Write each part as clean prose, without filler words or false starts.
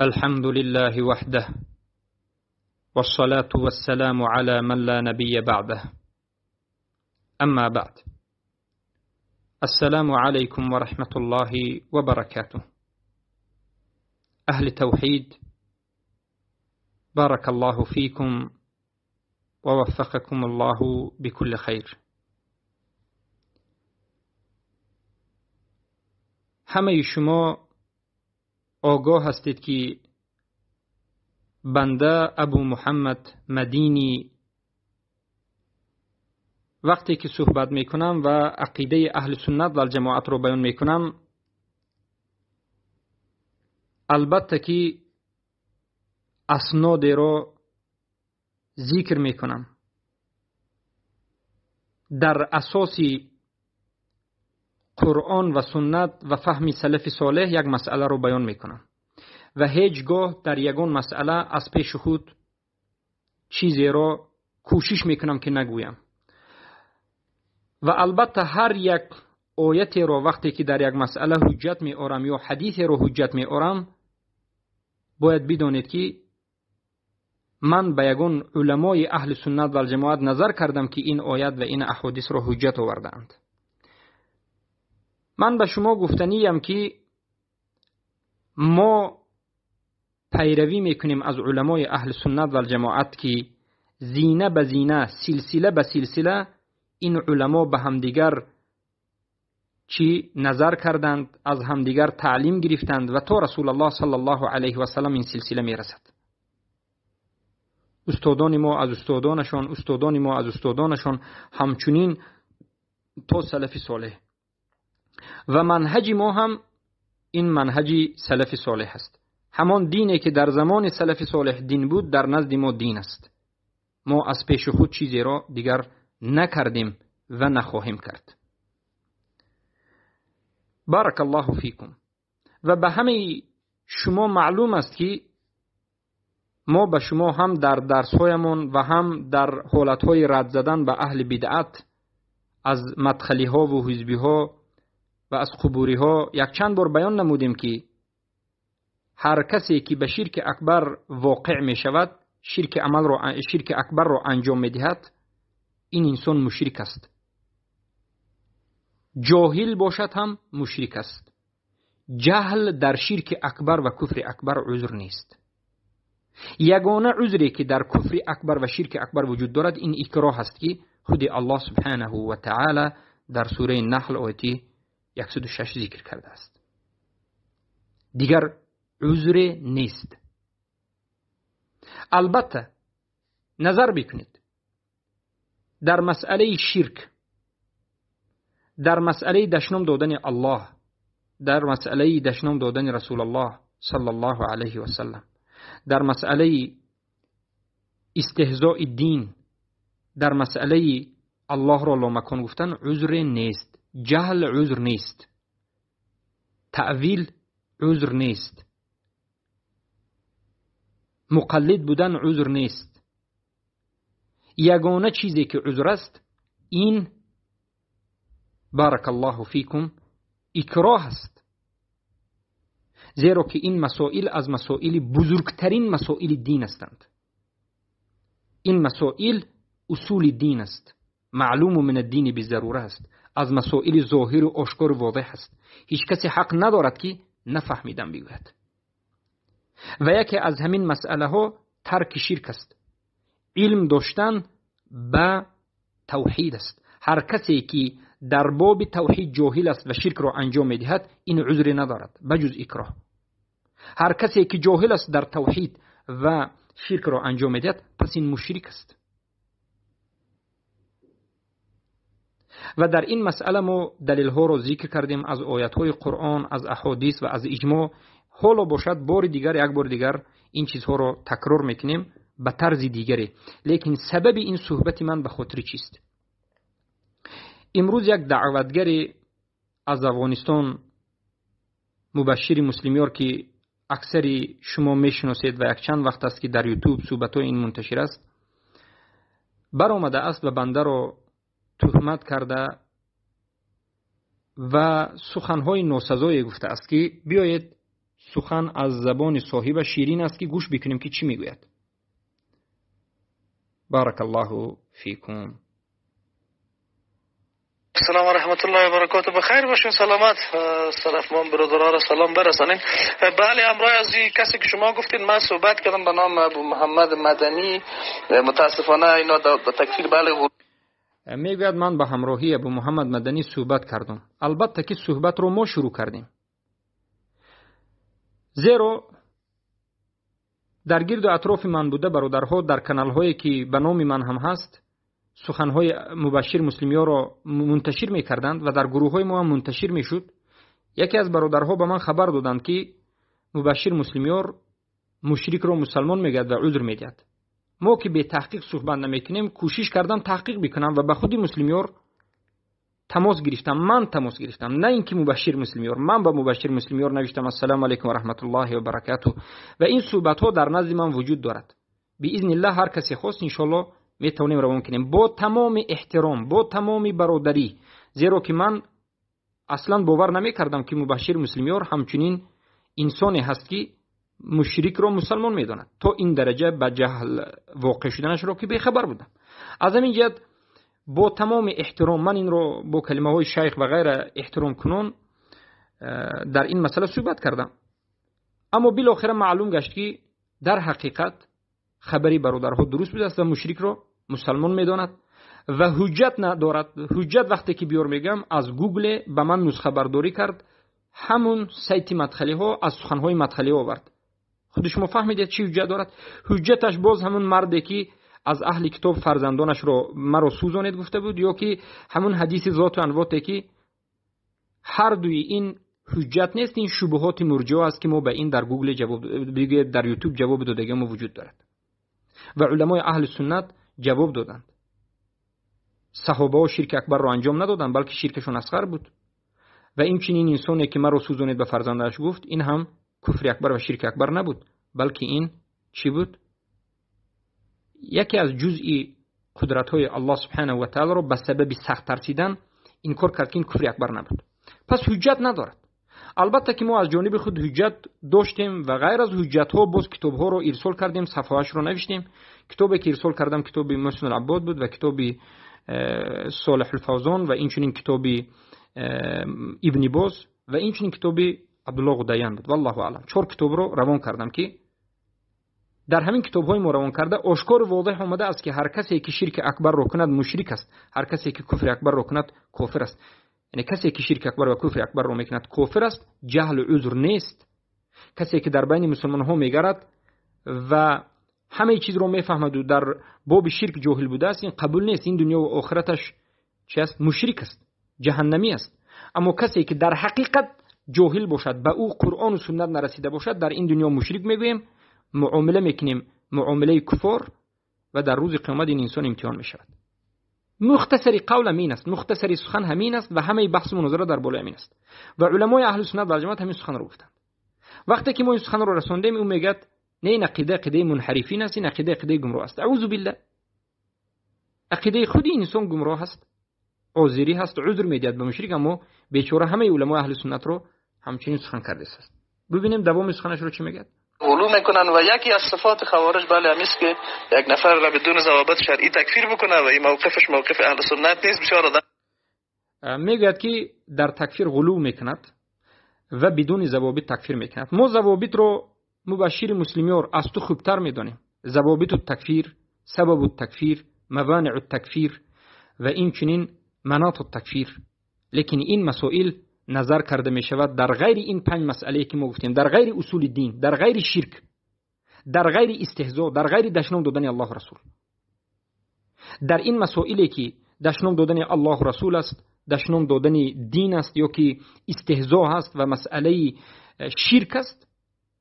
الحمد لله وحده والصلاة والسلام على من لا نبي بعده أما بعد. السلام عليكم ورحمة الله وبركاته. أهل توحيد، بارك الله فيكم ووفقكم الله بكل خير. همه شما آگاه هستید که بنده ابو محمد مدینی وقتی که صحبت میکنم و عقیده اهل سنت و جماعت رو بیان میکنم، البته که اسناد رو ذکر میکنم، در اساس قرآن و سنت و فهم سلف صالح یک مسئله رو بیان میکنم و هیچگاه در یگان مسئله از پیش خود چیزی رو کوشش میکنم که نگویم. و البته هر یک آیتی رو وقتی که در یک مسئله حجت میارم یا حدیثی رو حجت میارم، باید بدانید که من به یگان علمای اهل سنت و جماعت نظر کردم که این آیت و این احادیث رو حجت آوردند. من به شما گفتنیم که ما پیروی میکنیم از علمای اهل سنت و جماعت که زینه به زینه، سلسله به سلسله این علما به همدیگر چی نظر کردند، از همدیگر تعلیم گرفتند و تا رسول الله صلی الله علیه و سلم این سلسله میرسد. استادان ما از استادانشان، استادان ما از استادانشان، همچنین تا سلف صالح. و منهج ما هم این منهج سلف صالح است. همان دینی که در زمان سلف صالح دین بود، در نزد ما دین است. ما از پیش خود چیزی را دیگر نکردیم و نخواهیم کرد. بارک الله فیکم. و به همه شما معلوم است که ما به شما هم در درس‌هایمان و هم در حالت‌های رد زدن به اهل بدعت از مدخلی‌ها و حزبی‌ها و از قبوری‌ها یک چند بار بیان نمودیم که هر کسی که به شرک اکبر واقع می شود، شرک اکبر را انجام می دهد، این انسان مشرک است. جاهل باشد هم مشرک است. جهل در شرک اکبر و کفر اکبر عذر نیست. یگانه عذری که در کفر اکبر و شرک اکبر وجود دارد این اکراه است که خود الله سبحانه و تعالی در سوره نحل آیه 106 ذکر کرده است. دیگر عذر نیست. البته نظر بکنید، در مسئله شرک، در مسئله دشنام دادن الله، در مسئله دشنام دادن رسول الله صلی الله علیه و سلم، در مسئله استهزاء دین، در مسئله الله را لامکان گفتن عذر نیست. جهل عذر نیست. تعویل عذر نیست. مقلد بودن عذر نیست. یگانه چیزی که عذر است این، بارک الله فیکم، اکراه است. زیرا که این مسائل از مسائل بزرگترین مسائل دین هستند. این مسائل اصول دین است. معلوم من الدین بضروره است. از مسائل ظاهر و آشکار و واضح است. هیچ کسی حق ندارد که نفهمیدن بگوید. و یکی از همین مسئله ها ترک شرک است. علم داشتن به توحید است. هر کسی که در باب توحید جاهل است و شرک را انجام میدهد، این عذری ندارد بجز اکراه. هر کسی که جاهل است در توحید و شرک را انجام میدهد، پس این مشرک است. و در این مسئله ما دلیل ها را ذکر کردیم از آیات های قرآن، از احادیث و از اجماع. حالا باشد بار دیگر، یک بار دیگر این چیزها را تکرار میکنیم به طرز دیگری. لیکن سبب این صحبت من به خاطر چیست؟ امروز یک دعوتگر از افغانستان، مبشر مسلمیار که اکثر شما میشناسید و یک چند وقت است که در یوتیوب صحبت‌های این منتشر است، برآمده است و بنده را تهمت کرده و سخن‌های ناسزایی گفته است که بیایید سخن از زبان صاحب شیرین است که گوش بکنیم که چی میگوید. بارک الله فیکم. السلام و رحمت الله و برکاته. بخیر باشین، سلامت. سلام برادرها را سلام برسانین. بله، امروز از این کسی که شما گفتین من صحبت کردم به نام ابو محمد مدنی. متاسفانه اینا به تکفیر بله میگوید من با همراهی ابو محمد مدنی صحبت کردم. البته که صحبت رو ما شروع کردیم، زیرا در گرد و اطراف من بوده برادرها در کانال هایی که به نام من هم هست سخنهای مبشر مسلمی‌ها را منتشر می‌کردند و در گروه‌های ما هم منتشر می‌شد. یکی از برادرها به من خبر دادند که مبشر مسلمی‌ها مشرک را مسلمان می‌گوید و عذر می‌دهد. ما که به تحقیق صحبت نمی‌کنیم، کوشش کردم تحقیق بکنم و به خود مسلمی‌ها تماس گرفتم. من تماس گرفتم، نه اینکه مبشر مسلمی‌ها. من با مبشر مسلمی‌ها نوشتم السلام علیکم و رحمت الله و برکاته و این صحبت‌ها در نزد من وجود دارد. باذن الله هر کسی خواست ان شاء الله میتونیم روان کنیم با تمام احترام، با تمام برادری، زیرا که من اصلا باور نمی کردم که مبشر مسلمی‌ها همچنین انسانی هست که مشرک را مسلمان میداند. تا این درجه به جهل واقع شدنش را که به خبر بودم. از همین جهت با تمام احترام من این را با کلمه های شیخ و غیره احترام کنون در این مسئله صحبت کردم. اما بالاخره معلوم گشت که در حقیقت خبری برادرها درست بوده است و مشرک را مسلمان میداند و حجت ندارد. حجت وقتی که بیار میگم از گوگل به من نسخه برداری کرد، همون سایت مدخلی ها از سخنهای مدخلی ها آورد. خود شما فهمیدید چی حجت دارد؟ حجتش باز همون مردی که از اهل کتاب فرزندانش را مرا سوزانید گفته بود، یا که همون حدیث ذات و انواطی که هر دوی این حجت نیست، این شبهات مرجئه است که ما به این در گوگل جواب دیگه در یوتیوب جواب دادیم ما وجود دارد و علمای اهل سنت جواب دادند. صحابه ها شرک اکبر را انجام ندادند بلکه شرکشون اصغر بود و این چنین انسانی که مرا سوزانید به فرزندش گفت این هم کفر اکبر و شرک اکبر نبود، بلکه این چی بود؟ یکی از جزئی قدرت های الله سبحانه و تعالی را به سبب سخت ترسیدن انکار کرد که این کفر اکبر نبود. پس حجت ندارد. البته که ما از جانب خود حجت داشتیم و غیر از حجت ها باز کتاب ها رو ارسال کردیم، صفحه هاش رو نوشتیم. کتابی که ارسال کردم کتاب محسن العباد بود و کتاب صالح الفوزان و اینچنین کتاب ابن باز و اینچنین کتاب عبدالله غدیان بود. والله اعلم 4 کتاب رو روان کردم که در همین کتاب های ما روان کرده آشکار واضح آمده است که هر کسی که شرک اکبر رو کند مشرک است، هر کسی که کفر اکبر رو کند کافر است. یعنی کسی که شرک اکبر و کفر اکبر رو میکند کافر است، جهل و عذر نیست. کسی که در بین مسلمان ها میگرد و همه چیز رو میفهمد و در باب شرک جاهل بوده است، این قبول نیست. این دنیا و آخرتش چی است؟ مشرک است، جهنمی است. اما کسی که در حقیقت جاهل باشد، به او قرآن و سنت نرسیده باشد، در این دنیا مشرک میگوییم، معامله میکنیم معامله کفار و در روز قیامت این انسان امتحان میشود. مختصری قول همین است، مختصری سخن همین است و همه بحث مناظره در بالای همین است و علمای اهل سنت و جماعت همین سخن رو گفتند. وقتی که ما این سخن رو رسوندیم اون میگه نه این عقیده منحرفین است، این عقیده گمراه است. اعوذ بالله. عقیده خود این انسان گمراه است، عذری هست، عذر میدهد به مشرک، اما بیچاره همه علمای اهل سنت رو همچنین سخن کرده است. ببینیم دوام سخنش رو چی میگه. غلو میکنن و یکی از صفات خوارج بله همیست که یک نفر را بدون ضوابط شرعی تکفیر بکنه و این موقفش موقف اهل سنت نیست. بسیار میگه که در تکفیر غلو میکند و بدون ضوابط تکفیر میکند. ما ضوابط رو مبشر مسلمیان از تو خوبتر میدونیم. ضوابط التکفیر، سبب التکفیر، موانع التکفیر و این چنین مناط التکفیر. لیکن این مسائل نظر کرده می شود در غیر این 5 مسئله که ما گفتیم، در غیر اصول دین، در غیر شرک، در غیر استهزاء، در غیر دشنام دادن الله رسول. در این مسائلی که دشنام دادن الله رسول است، دشنام دادن دین است یا که استهزاء است و مسئله شرک است،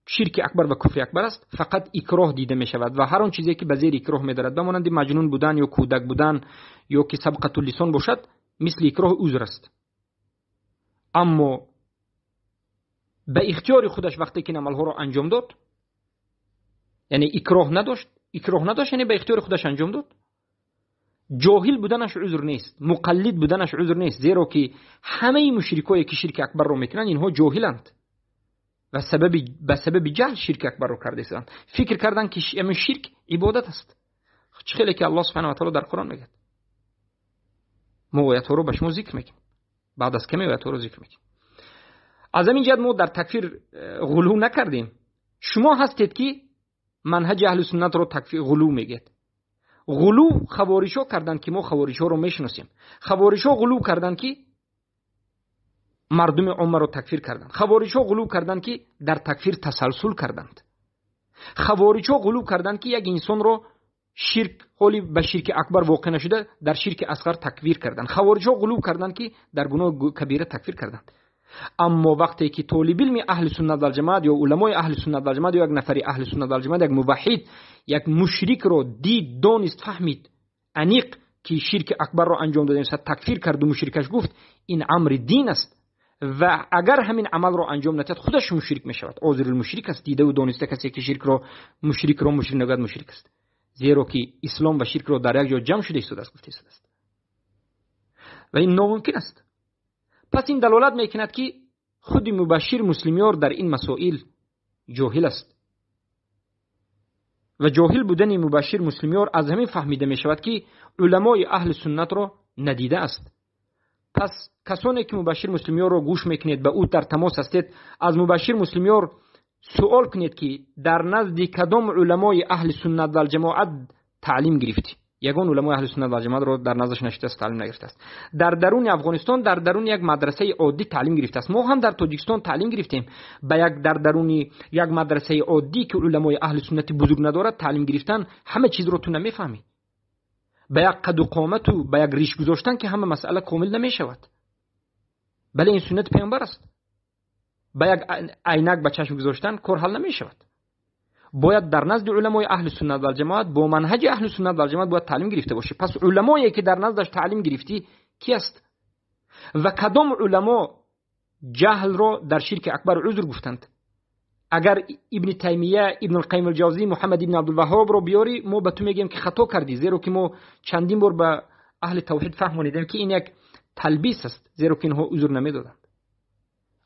شرک اکبر و کفر اکبر است، فقط اکراه دیده می شود و هر آن چیزی که به زیر اکراه می دارد، بمانند مجنون بودن یا کودک بودن یا که سبقت اللسان باشد، مثل اکراه عذر است. اما به اختیار خودش وقتی که عملها را انجام داد، یعنی اکراه نداشت یعنی به اختیار خودش انجام داد، جاهل بودنش عذر نیست، مقلد بودنش عذر نیست، زیرا که همه مشرکایی که شرک اکبر را میکنن اینها جاهلند. و به سبب جهل شرک اکبر رو کردند. فکر کردن که همین شرک عبادت است. چه خیلی که الله سبحانه و تعالی در قرآن میگه. ما آیات رو به شما ذکر میکنیم. بعد از کمی آیات رو ذکر میکنیم. از همین جهت ما در تکفیر غلو نکردیم. شما هستید که منهج اهل سنت رو تکفیر غلو میگید. غلو خوارج‌ها کردن که ما خوارج‌ها رو میشناسیم. خوارج‌ها غلو کردن که مردم عمر رو تکفیر کردند. خوارج‌ها غلو کردند که در تکفیر تسلسل کردند. خوارج‌ها غلو کردند که یک انسان رو شرک حالی به شرک اکبر واقع نشده در شرک اصغر تکفیر کردند. خوارج‌ها غلو کردند که در گناه کبیره تکفیر کردند. اما وقتی که طالب علم اهل سنت و جماعت یا علمای اهل سنت و جماعت یا یک نفری اهل سنت و جماعت یک موحد یک مشرک رو دید، دانست، فهمید، انیق که شرک اکبر رو انجام داده است، تکفیر کرد و مشرکش گفت این امر دین است و اگر همین عمل رو انجام ندهد خودش مشرک می شود. عذر المشرک است. دیده و دانسته کسی که شرک رو مشرک نگوید مشرک است، زیرا که اسلام و شرک رو در یک جا جمع شده است گفته است و این ناممکن است. پس این دلالت میکند که خود مبشر مسلمیار در این مسائل جاهل است و جاهل بودن مبشر مسلمیار از همین فهمیده می شود که علمای اهل سنت را ندیده است. پس کسانی که مبشر مسلمیار را گوش میکنید، به او در تماس هستید، از مبشر مسلمیار سوال کنید که در نزد کدام علمای اهل سنت و جماعت تعلیم گرفتی؟ یگان علمای اهل سنت و جماعت را در نزدش نشسته است، تعلیم نگرفته است. در درون افغانستان در درون یک مدرسه عادی تعلیم گرفته است. ما هم در تاجیکستان تعلیم گرفتیم، به یک در درون یک مدرسه عادی که علمای اهل سنت بزرگ ندارد تعلیم گرفتن همه چیز رو تو نمیفهمی. به یک قد و قامت و به یک ریش گذاشتن که همه مسئله کامل نمی شود. بله این سنت پیامبر است. به یک عینک به چشم گذاشتن کار حل نمی شود. باید در نزد علمای اهل سنت و جماعت با منهج اهل سنت و جماعت باید تعلیم گرفته باشی. پس علمایی که در نزدش تعلیم گرفتی کی است؟ و کدام علما جهل را در شرک اکبر عذر گفتند؟ اگر ابن تیمیه، ابن القیم الجوزی، محمد ابن عبدالوهاب رو بیاری، ما به تو میگیم که خطا کردی، زیرا که ما چندین بار به اهل توحید فهمونیدیم که این یک تلبیس است، زیرا که اینها عذر نمیدادند.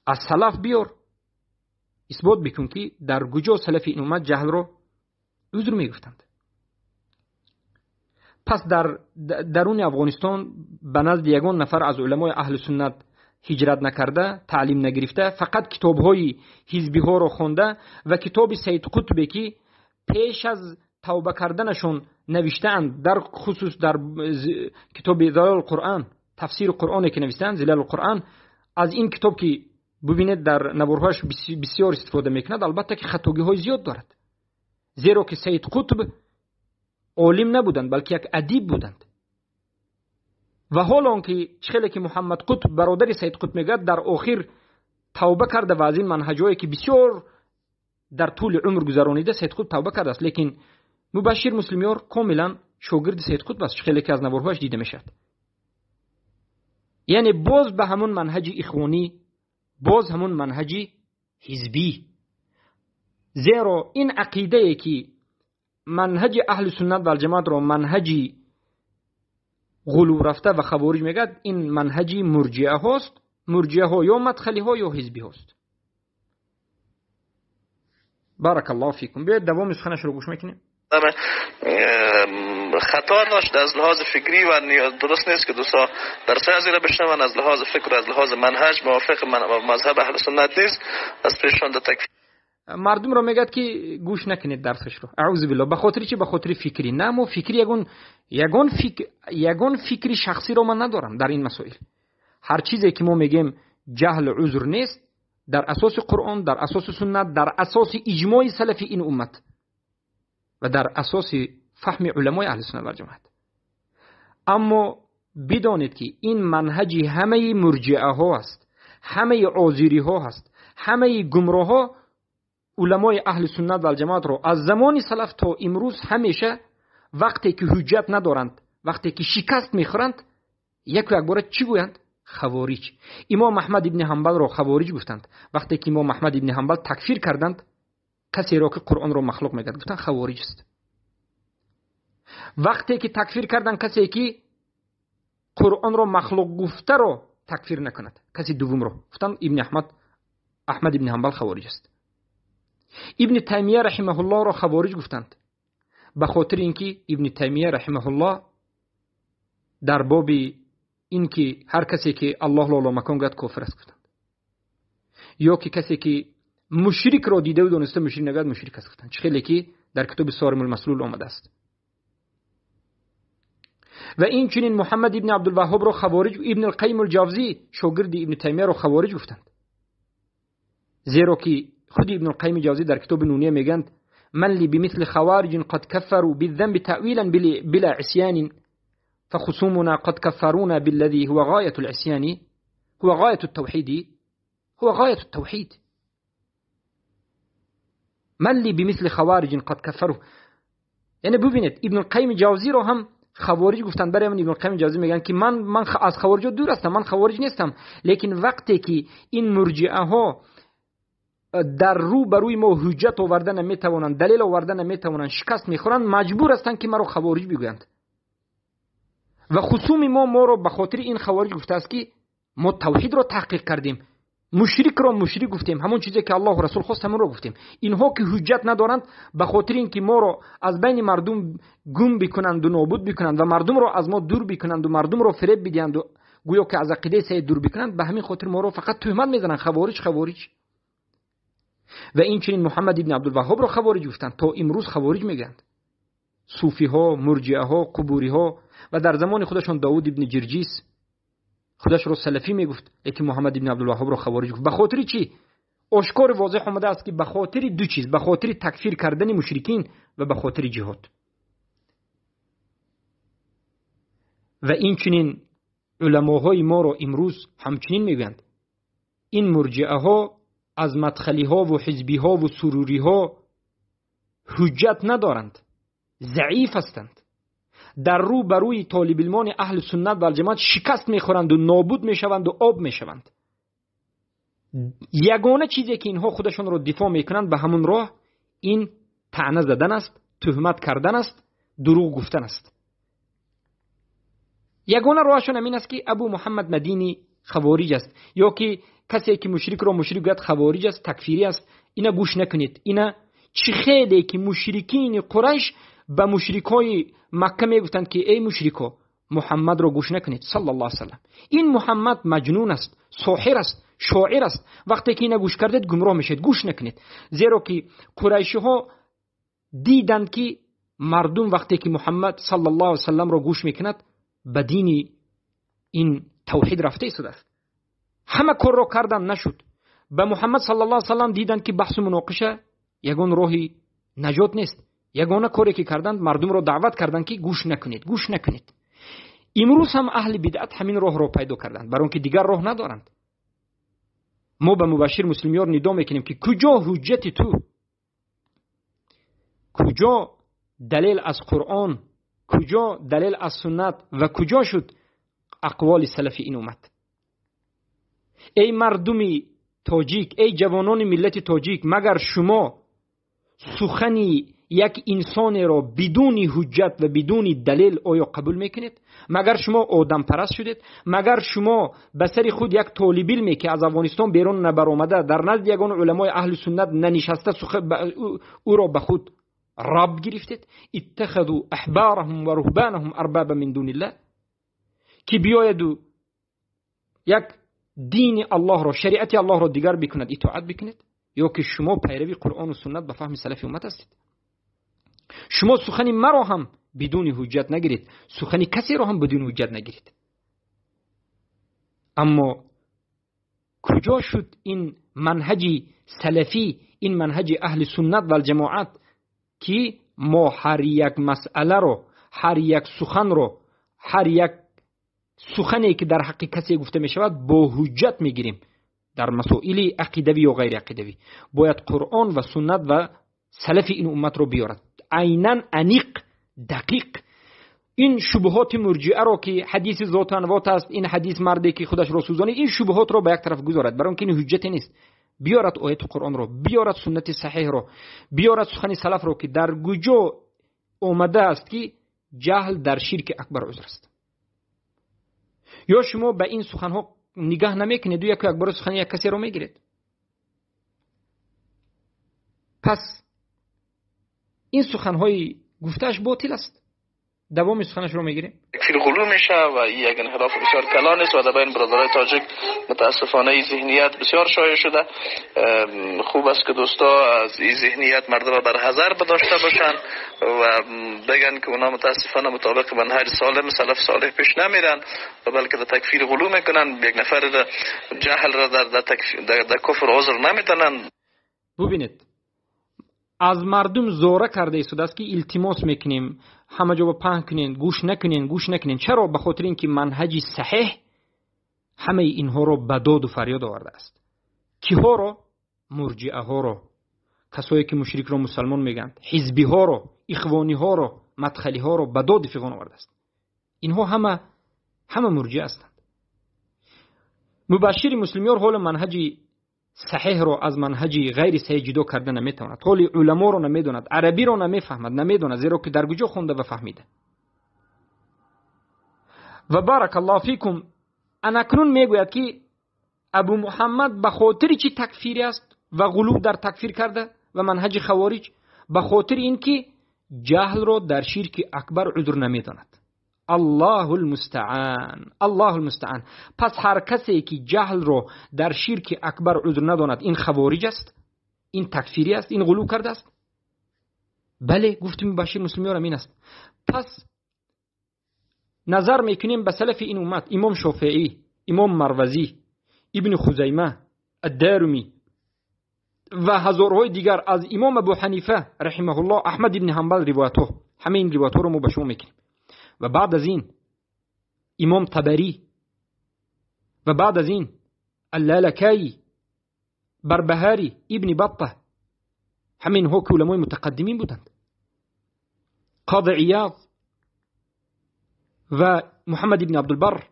از سلف بیار اثبات بکن که در کجا سلف این امت جهل رو عذر میگفتند. پس در درون افغانستان به نزد یگان نفر از علمای اهل سنت هجرت نکرده، تعلیم نگرفته، فقط کتاب‌های حزبی ها رو خونده و کتاب سید قطبی که پیش از توبه کردنشون نوشتند، در خصوص در کتاب ظلال القرآن، تفسیر قرآنی که نوشتند ظلال القرآن، از این کتاب که ببینید در نبرهاش بسیار استفاده میکند، البته که خطاگی‌های زیاد دارد، زیرا که سید قطب عالم نبودند بلکه یک ادیب بودند. و حالا آنکه چخیلی که محمد قطب برادر سید قطب میگه در آخر توبه کرده و از این منهجایی که بسیار در طول عمر گذرانیده سید قطب توبه کرده است، لیکن مبشر مسلمیار کاملا شاگرد سید قطب است، چخیلی که از نبرهاش دیده میشد. یعنی باز به همون منهج اخوانی، باز همون منهج حزبی، زیرا این عقیده ای که منهج اهل سنت و جماعت را منهجی غلو رفته و خوارج میگد، این منهجی مرجئه هاست. مرجئه ها یا مدخلی ها یا حزبی هاست. بارک الله فیکم. بیاید دوام سخنش رو گوش میکنیم. خطا داشت از لحاظ فکری و درست نیست که دوستا در سه زیره بشنون، از لحاظ فکر و از لحاظ منهج موافق مذهب اهل سنت نیست، از پیشان در تکفیر مردم رو میگد که گوش نکنید درسش رو. اعوذ بالله. به خاطر چی؟ به خاطر فکری. نه، ما فکری یگان فکری شخصی رو من ندارم در این مسائل. هر چیزی که ما میگیم جهل عذر نیست، در اساس قرآن، در اساس سنت، در اساس اجماع سلف این امت و در اساس فهم علمای اهل سنت و جماعت. اما بدانید که این منهج همه مرجئه ها است، همه عازری ها است، همه گمراه ها. علمای اهل سنت و جماعت رو از زمان سلف تا امروز همیشه وقتی که حجت ندارند، وقتی که شکست میخورند، یک بار چی گویند؟ خوارج. امام احمد ابن حنبل رو خوارج گفتند. وقتی که امام احمد ابن حنبل تکفیر کردند کسی را که قرآن رو مخلوق میگه، گفتند خوارج است. وقتی که تکفیر کردند کسی که قرآن رو مخلوق گفته رو تکفیر نکند، کسی دوم رو، گفتند احمد ابن حنبل خوارج است. ابن تیمیه رحمه الله را خوارج گفتند، به خاطر اینکه ابن تیمیه رحمه الله در باب اینکه هر کسی که الله لا مکان گفت کافر است گفتند، یا که کسی که مشرک را دیده و دانسته مشرک نگفت مشرک است گفتند، خیلی که در کتاب صارم المسلول آمده است. و این چنین محمد ابن عبدالوهاب را خوارج، ابن القیم الجوزی شاگرد ابن تیمیه را خوارج گفتند، زیرا که خود ابن القیم الجوزی در کتاب نونیه میگند من لی بمثل خوارج قد کفروا بالذنب تأویلا بلا عصیان فخصومنا قد كفرونا بالذي هو غاية العصيان هو غاية التوحيد هو غاية التوحيد. من لی بمثل خوارج قد كفروا، یعنی ببینید ابن القیم الجوزی رو هم خوارج گفتند. برای من ابن القیم الجوزی میگن که من از خوارج دور هستم، من خوارج نیستم، لیکن وقتی که این مرجئه ها در رو بروی ما حجت آوردن نمیتوانند، دلیل آوردن نمیتوانند، شکست میخورند، مجبور هستند که ما رو خوارج بگویند. و خصوم ما رو به خاطر این خوارج گفته است که ما توحید رو تحقیق کردیم، مشرک رو مشرک گفتیم، همون چیزی که الله و رسول خواست همون رو گفتیم. اینها که حجت ندارند به خاطر اینکه ما رو از بین مردم گم بکنند و نابود بکنند و مردم رو از ما دور بکنند و مردم رو فریب بدهند و گویا که از عقیده صحیح دور بکنند، به همین خاطر ما رو فقط تهمت میزنند خوارج خوارج. و این چنین محمد ابن عبدالوهاب رو خوارج گفتند، تا امروز خوارج میگند. صوفی ها، مرجئه ها، قبوری ها، و در زمان خودشون داود ابن جرجیس خودش رو سلفی میگفت، لیکن محمد ابن عبدالوهاب رو خوارج گفت. به خاطر چی؟ آشکار واضح اومده است که به خاطر دو چیز، به خاطر تکفیر کردن مشرکین و به خاطر جهاد. و این چنین علماهای ما رو امروز همچنین میگند این مرجئه ها از مدخلی ها و حزبی ها و سروری ها حجت ندارند، ضعیف هستند، در رو بروی طالب علمان اهل سنت و الجماعت شکست میخورند و نابود میشوند و آب میشوند. یگانه چیزی که اینها خودشون رو دفاع میکنند به همون راه این طعنه زدن است، تهمت کردن است، دروغ گفتن است. یگانه راهشون همین است که ابو محمد مدینی خوارج است، یا که کسی که مشرک رو مشرک گفت خوارج است، تکفیری است، اینا گوش نکنید. اینا چه خیلی که مشرکین قریش به مشرکای مکه میگفتند که ای مشرکو محمد رو گوش نکنید صلی الله علیه وسلم، این محمد مجنون است، ساحر است، شاعر است، وقتی که اینا گوش کردید گمراه میشید، گوش نکنید. زیرا که قریشی ها دیدند که مردم وقتی که محمد صلی الله علیه وسلم رو گوش میکند به دین این توحید رفته شده است. همه کار رو کردن نشد. به محمد صلی الله علیه وسلم دیدند که بحث و مناقشه یگان راهی نجات نیست. یگانه کاری که کردند مردم رو دعوت کردند که گوش نکنید، گوش نکنید. امروز هم اهل بدعت همین راه رو پیدا کردند، برای اینکه دیگر راه ندارند. ما به مبشر مسلمیان ندا میکنیم که کجا حجت تو، کجا دلیل از قرآن، کجا دلیل از سنت و کجا شد اقوال سلفی این امت. ای مردمی تاجیک، ای جوانان ملت تاجیک، مگر شما سخنی یک انسان را بدون حجت و بدون دلیل آیا قبول میکنید؟ مگر شما آدم پرست شدید؟ مگر شما به سر خود یک طالب علمی که از افغانستان بیرون نبرآمده در نزد یگان علمای اهل سنت ننشسته او را به خود رب گرفتید؟ اتخذوا احبارهم و رهبانهم اربابا من دون الله، که بیاید و یک دین الله را، شریعت الله را دیگر بکند، اطاعت بکنید؟ یا که شما پیروی قرآن و سنت به فهم سلف امت هستید؟ شما سخن مرا هم بدون حجت نگیرید، سخن کسی را هم بدون حجت نگیرید. اما کجا شد این منهج سلفی، این منهج اهل سنت و الجماعت که ما هر یک مسئله رو، هر یک سخن رو، هر یک سخنی که در حق کسی گفته می شود با حجت می گیریم؟ در مسائل عقیدوی و غیر عقیدوی باید قرآن و سنت و سلف این امت رو بیارد، عیناً انیق دقیق. این شبهات مرجئه را که حدیث ذات انوات است، این حدیث مردی که خودش را سوزانه، این شبهات را به یک طرف گذارد، برای اینکه این حجت نیست. بیارد آیت قرآن را، بیارد سنت صحیح را، بیارد سخن سلف را که در کجا آمده است که جهل در شرک اکبر عذر است. یا شما به این سخن ها نگاه نمیکنید و یک اکبر سخن یک کسی را میگیرید. پس این سخنهای گفتهش باطل است. دوام سخنش رو میگیریم. تکفیر غلو میشه و یک انحراف بسیار کلان است و در بین برادرای تاجیک متاسفانه ذهنیت بسیار شایع شده. خوب است که دوستا از این ذهنیت مردم بر حذر بداشته باشن و بگن که اونا متاسفانه مطابق منهج سالم سلف صالح پیش نمیرن و بلکه در تکفیر غلو میکنن، یک نفر در جهل را در کفر عذر نمیدن. ببینید از مردم زوره کرده ایستاده است که التماس میکنیم همه جا پهن کنین، گوش نکنین. چرا؟ به خاطر اینکه منهج صحیح همه اینها رو به داد و فریاد آورده است. کیها رو؟ مرجئه ها رو، کسایی که مشرک رو مسلمان میگن، حزبی ها رو، اخوانی ها رو، مدخلی ها رو به داد فیغان آورده است. اینها همه مرجئه هستند. مبشر مسلمیان حال منهج صحیح رو از منهج غیر صحیح جدا کرده نمیتواند. حال علما رو نمیدوند، عربی رو نمیدوند، زیرا که در کجا خونده و فهمیده. و بارک الله فیکم انکنون میگوید که ابو محمد به خاطر چی تکفیری است و غلو در تکفیر کرده و منهج خوارج؟ به خاطر اینکه جهل رو در شرک اکبر عذر نمیداند. الله المستعان. پس هر کسی که جهل رو در شرک اکبر عذر نداند این خوارج است، این تکفیری است، این غلو کرده است. بله، گفتیم بشیر مسلمیان این است. پس نظر میکنیم به سلف این امت، امام شافعی، امام مروزی، ابن خزیمه، الدارمی و هزارهای دیگر، از امام ابو حنیفه رحمه الله، احمد ابن حنبل روایت‌ها، همه این روایت‌ها رو ما به شما میکنیم. و بعد از این امام طبری و بعد از این اللالکایی، بربهاری، ابن بطه، همین ها که علمای متقدمین بودند. قاضی عیاض و محمد ابن عبدالبر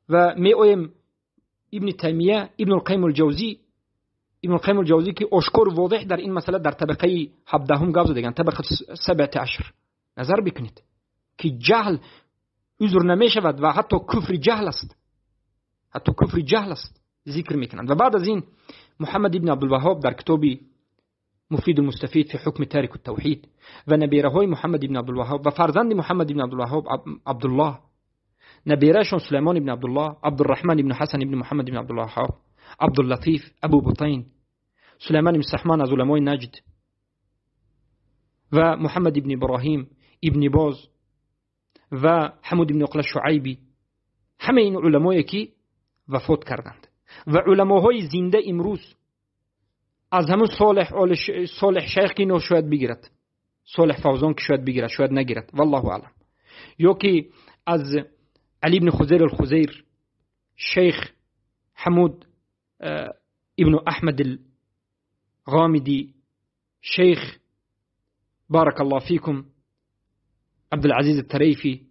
و میویم ابن تیمیه، ابن القیم الجوزی که اشکار واضح در این مسئله در طبقه 17 گفت دیگن، طبقه 17. نظر بکنید که جهل عذر نمی شود و حتی کفر جهل است ذکر میکنند. و بعد از این محمد ابن عبدالوهاب در کتاب مفید المستفید فی حکم تارک التوحید و نبیره های محمد ابن عبدالوهاب و فرزند محمد ابن عبدالوهاب عبدالله، نبیرهشون سلیمان ابن عبدالله، عبدالرحمن ابن حسن ابن محمد ابن عبدالوهاب، عبداللطیف، ابو بطین، سلیمان ابن سحمان از علمای نجد و محمد ابن ابراهیم ابن باز و حمود ابن عقل شعیبی، همه این علمایی که وفات کردند و علماهای زنده امروز از همون صالح شیخ که اینو شاید بگیرد، صالح فوزان که شاید بگیرد، شاید نگیرد، والله اعلم، یا که از علی ابن خزیر الخزیر، شیخ حمود ابن احمد الغامدی، شیخ بارک الله فیکم عبدالعزیز الطریفی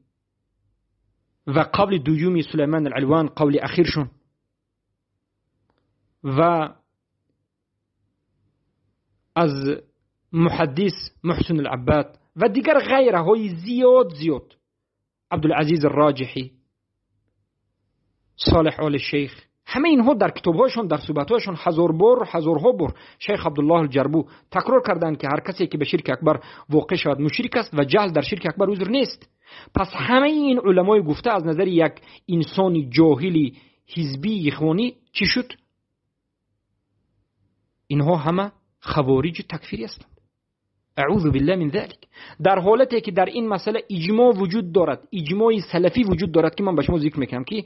و قبل دویومی سلیمان العلوان قول اخیرشون و از محدث محسن العباد و دیگر غیره های زیاد، عبدالعزیز الراجحی، صالح آل شیخ، همه اینها در کتابهاشون، در صحبتهاشون هزارها بار شیخ عبدالله الجربو تکرار کردن که هر کسی که به شرک اکبر واقع شود مشرک است و جهل در شرک اکبر عذر نیست. پس همه این علمای گفته از نظر یک انسان جاهلی حزبی اخوانی چی شد؟ اینها همه خوارج تکفیری هستند. اعوذ بالله من ذلك. در حالتی که در این مسئله اجماع وجود دارد، اجماع سلفی وجود دارد که من به شما ذکر میکنم که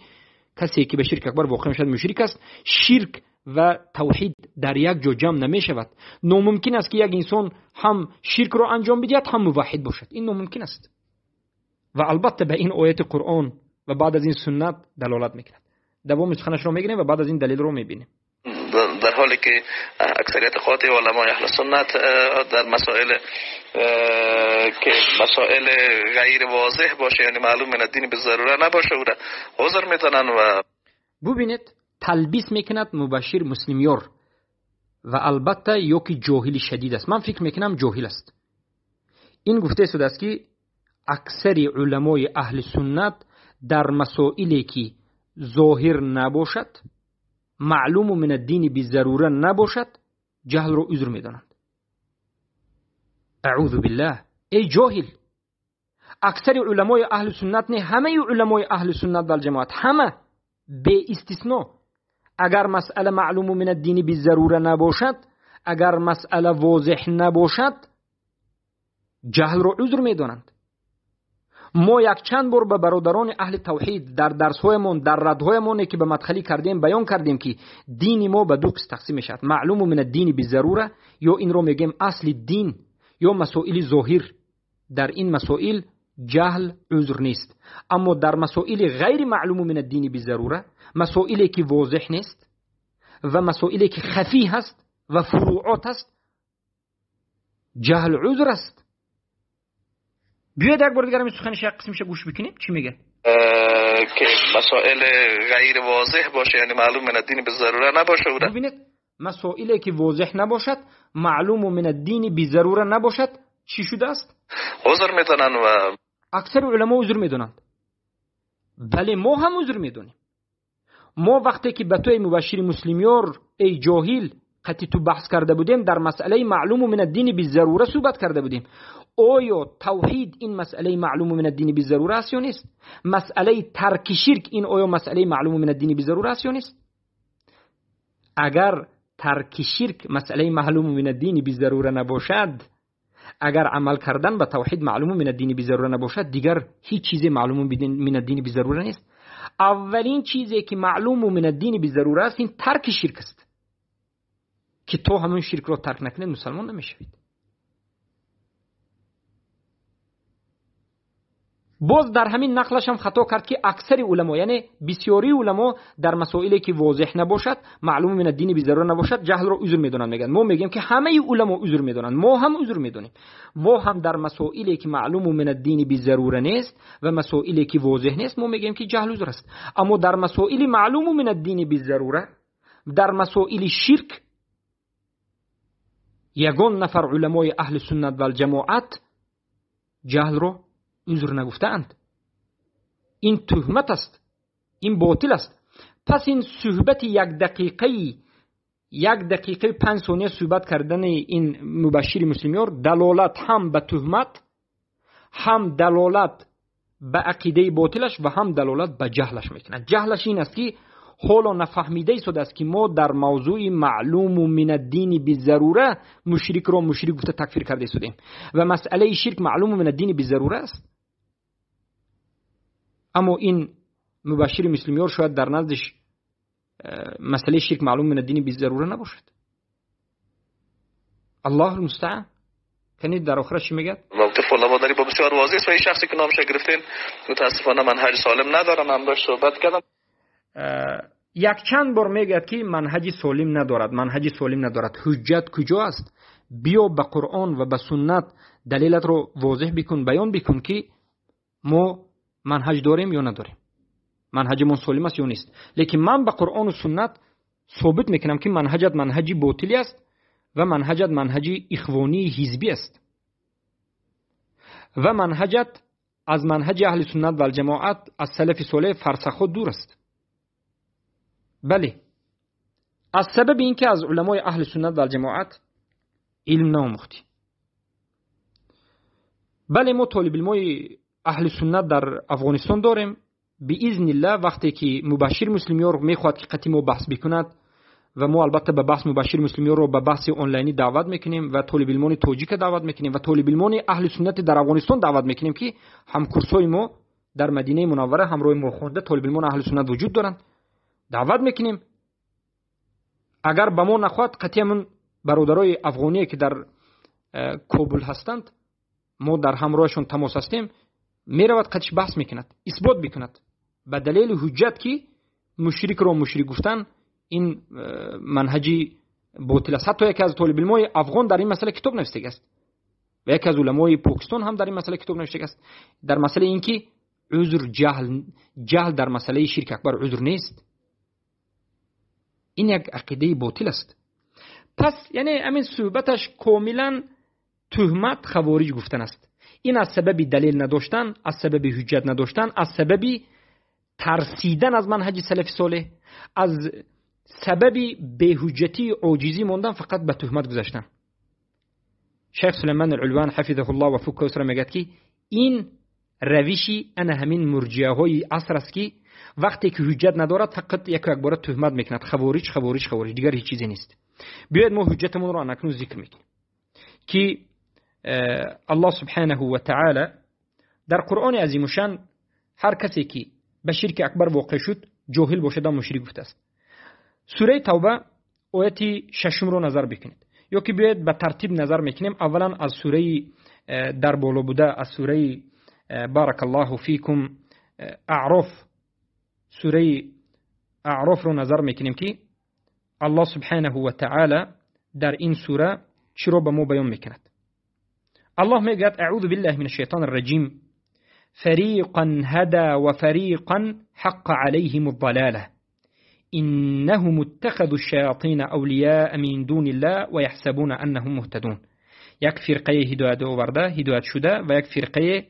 کسی که به شرک اکبر واقع میشد مشرک است. شرک و توحید در یک جا جمع نمی شود. ناممکن است که یک انسان هم شرک رو انجام بدهد هم موحد باشد، این ناممکن است. و البته به این آیت قرآن و بعد از این سنت دلالت میکند. دوام سخنش رو میگیریم و بعد از این دلیل رو میبینیم. در حالی که اکثریت قاطع علمای اهل سنت در مسائل غیر واضح باشه، یعنی معلوم من الدین به ضروره نباشه، او را عذر میتونن. و ببینید تلبیس میکند مبشر مسلمیار و البته یکی جاهلی شدید است. من فکر میکنم جاهل است. این گفته شده است که اکثر علمای اهل سنت در مسائلی که ظاهر نباشد، معلوم من الدین به ضروره نباشد، جهل رو عذر میدانند. اعوذ بالله. ای جاهل، اکثر علمای اهل سنت نه، همه علمای اهل سنت و الجماعت، همه به استثناء، اگر مسئله معلوم من الدین بالضروره نباشد، اگر مسئله واضح نباشد، جهل رو عذر میدانند. ما یک چند بار به برادران اهل توحید در درس‌هایمان، در ردهایمان که به مدخلی کردیم بیان کردیم که دین ما به دو قسم تقسیم میشد: معلوم من الدین بالضروره، یا این رو میگیم اصل دین، یا مسائل ظاهر. در این مسائل جهل عذر نیست. اما در مسائل غیر معلوم من الدین بالضروره، مسائلی که واضح نیست و مسائلی که خفی هست و فروعات است، جهل عذر است. بیاید یک بار دیگر همین سخنش یک قسمش گوش بکنیم چی میگه. که مسائل غیر واضح باشه، یعنی معلوم من الدین بالضروره نباشه. ببینید، مسائلی که واضح نباشد، معلوم من الدین بالضروره نباشد، چی شده است؟ عذر میدونن و اکثر علما عذر میدونند. بله، ما هم عذر میدونیم. ما وقتی که به توی مبشر مسلمیار ای جاهل قطعی تو بحث کرده بودیم، در مسئله معلوم من الدین بالضروره صحبت کرده بودیم. آیا توحید این مسئله معلوم من الدین بالضروره است یا نیست؟ مسئله ترک شرک این آیا مسئله معلوم من الدین بالضروره است یا نیست؟ اگر ترک شرک مسئله معلوم من الدین بالضروره نباشد، اگر عمل کردن به توحید معلوم من الدین بالضروره نباشد، دیگر هیچ چیزی معلوم من الدین بالضروره نیست. اولین چیزی که معلوم من الدین بالضروره است این ترک شرک است، که تو همون شرک را ترک نکنید مسلمان نمیشوید. باز در همین نقلش هم خطا کرد که اکثر علما، یعنی بسیاری علما، در مسائلی که واضح نباشد، معلوم من الدین بالضروره نباشد، جهل را عذر میدونن. میگن ما میگیم که همه علما عذر میدونن، ما هم عذر میدونیم. ما هم در مسائلی که معلوم من الدین بالضروره نیست و مسائلی که واضح نیست، ما میگیم که جهل عذر است. اما در مسائل معلوم من الدین بالضروره، در مسائل شرک، یگان نفر علمای اهل سنت و الجماعت جهل را عذر نگفتند. این تهمت است، این باطل است. پس این صحبت یک دقیقه 5 ثانیه صحبت کردن این مبشر مسلمیار دلالت هم به تهمت، هم دلالت به عقیده باطلش و هم دلالت به جهلش میکنه. جهلش این است که حالا نفهمیده شده است که ما در موضوع معلوم من الدین بالضروره مشرک را مشرک گفته تکفیر کرده شدیم و مسئله شرک معلوم من الدین بالضروره است. اما این مبشر مسلمیار شاید در نزدش مسئله شرک معلوم من الدین بالضروره نباشد. الله المستعان. کنید در آخرش چی میگه؟ موقف علما داری با بسیار واضح است و این شخصی که نامش گرفتین متاسفانه منهج سالم نداره. من باش صحبت کردم، یک چند بار میگه که منهج سالم ندارد. حجت کجا است؟ بیا به قرآن و به سنت دلیلت رو واضح بکن، بیان بکن که ما منهج داریم یا نداریم، منهج من سالم است یا نیست. لیکن من به قرآن و سنت ثابت میکنم که منهجت منهجی باطلی است و منهجت منهجی اخوانی حزبی است و منهجت از منهج اهل سنت و الجماعت از سلف صالح فرسخ دور است. بله، از سبب اینکه از علمای اهل سنت و الجماعت علم ناموختی. بله، ما طالب علمای اهل سنت در افغانستان داریم. به اذن الله وقتی که مبشر مسلمیار میخواد که قطعی ما بحث بکند و ما البته به بحث مبشر مسلمیار رو به بحث آنلاینی دعوت میکنیم و طالب علمان تاجیک دعوت میکنیم و طالب علمان اهل سنت در افغانستان دعوت میکنیم که هم کورسای ما در مدینه منوره همراه ما خونده طالب علمان اهل سنت وجود دارند، دعوت میکنیم. اگر به ما نخواد قطعی من برادرای افغانی که در کابل هستند، ما در همراهشون تماس هستیم، میرود قطعی بحث میکند، اثبات بکند به دلیل حجت که مشرک را مشرک گفتن این منهجی باطل است. حتی یکی از طالب علمای افغان در این مسئله کتاب نوشته است و یکی از علمای پاکستان هم در این مسئله کتاب نوشته است، در مسئله اینکه عذر جهل در مسئله شرک اکبر عذر نیست. این یک عقیده باطل است. پس یعنی همین صحبتش کاملا تهمت خوارج گفتن است. این از سبب دلیل نداشتن، از سبب حجت نداشتن، از سبب ترسیدن از منهج سلف صالح، از سبب بی‌حجتی عاجزی موندن، فقط به تهمت گذاشتن. شیخ سلیمان العلوان حفظه الله و فک کوسر میگه که این روشی انا همین مرجئه های عصر است که وقتی که حجت ندارد فقط یک بار تهمت میکند خوارج دیگر هیچ چیزی نیست. بیاید ما حجتمون را اکنون ذکر میکنیم که الله سبحانه و تعالی در قرآن عظیم شان هر کسی که به شرک اکبر واقع شد جاهل باشد مشرک گفته است. سوره توبه آیت 6 رو نظر بکنید یا که بیاید به ترتیب نظر میکنیم. اولا از سوره در بالا بوده از سوره بارک الله فیکم اعراف، سوره اعراف رو نظر میکنیم که الله سبحانه و تعالی در این سوره چی رو به ما بیان میکند. الله میگه اعوذ بالله من الشیطان الرجیم فریقا هدا و فریقا حق علیهم الضلاله انهم اتخذوا الشیاطین اولیاء من دون الله و یحسبون انهم مهتدون. یک فرقه هدایت آورده، هدایت شده و یک فرقه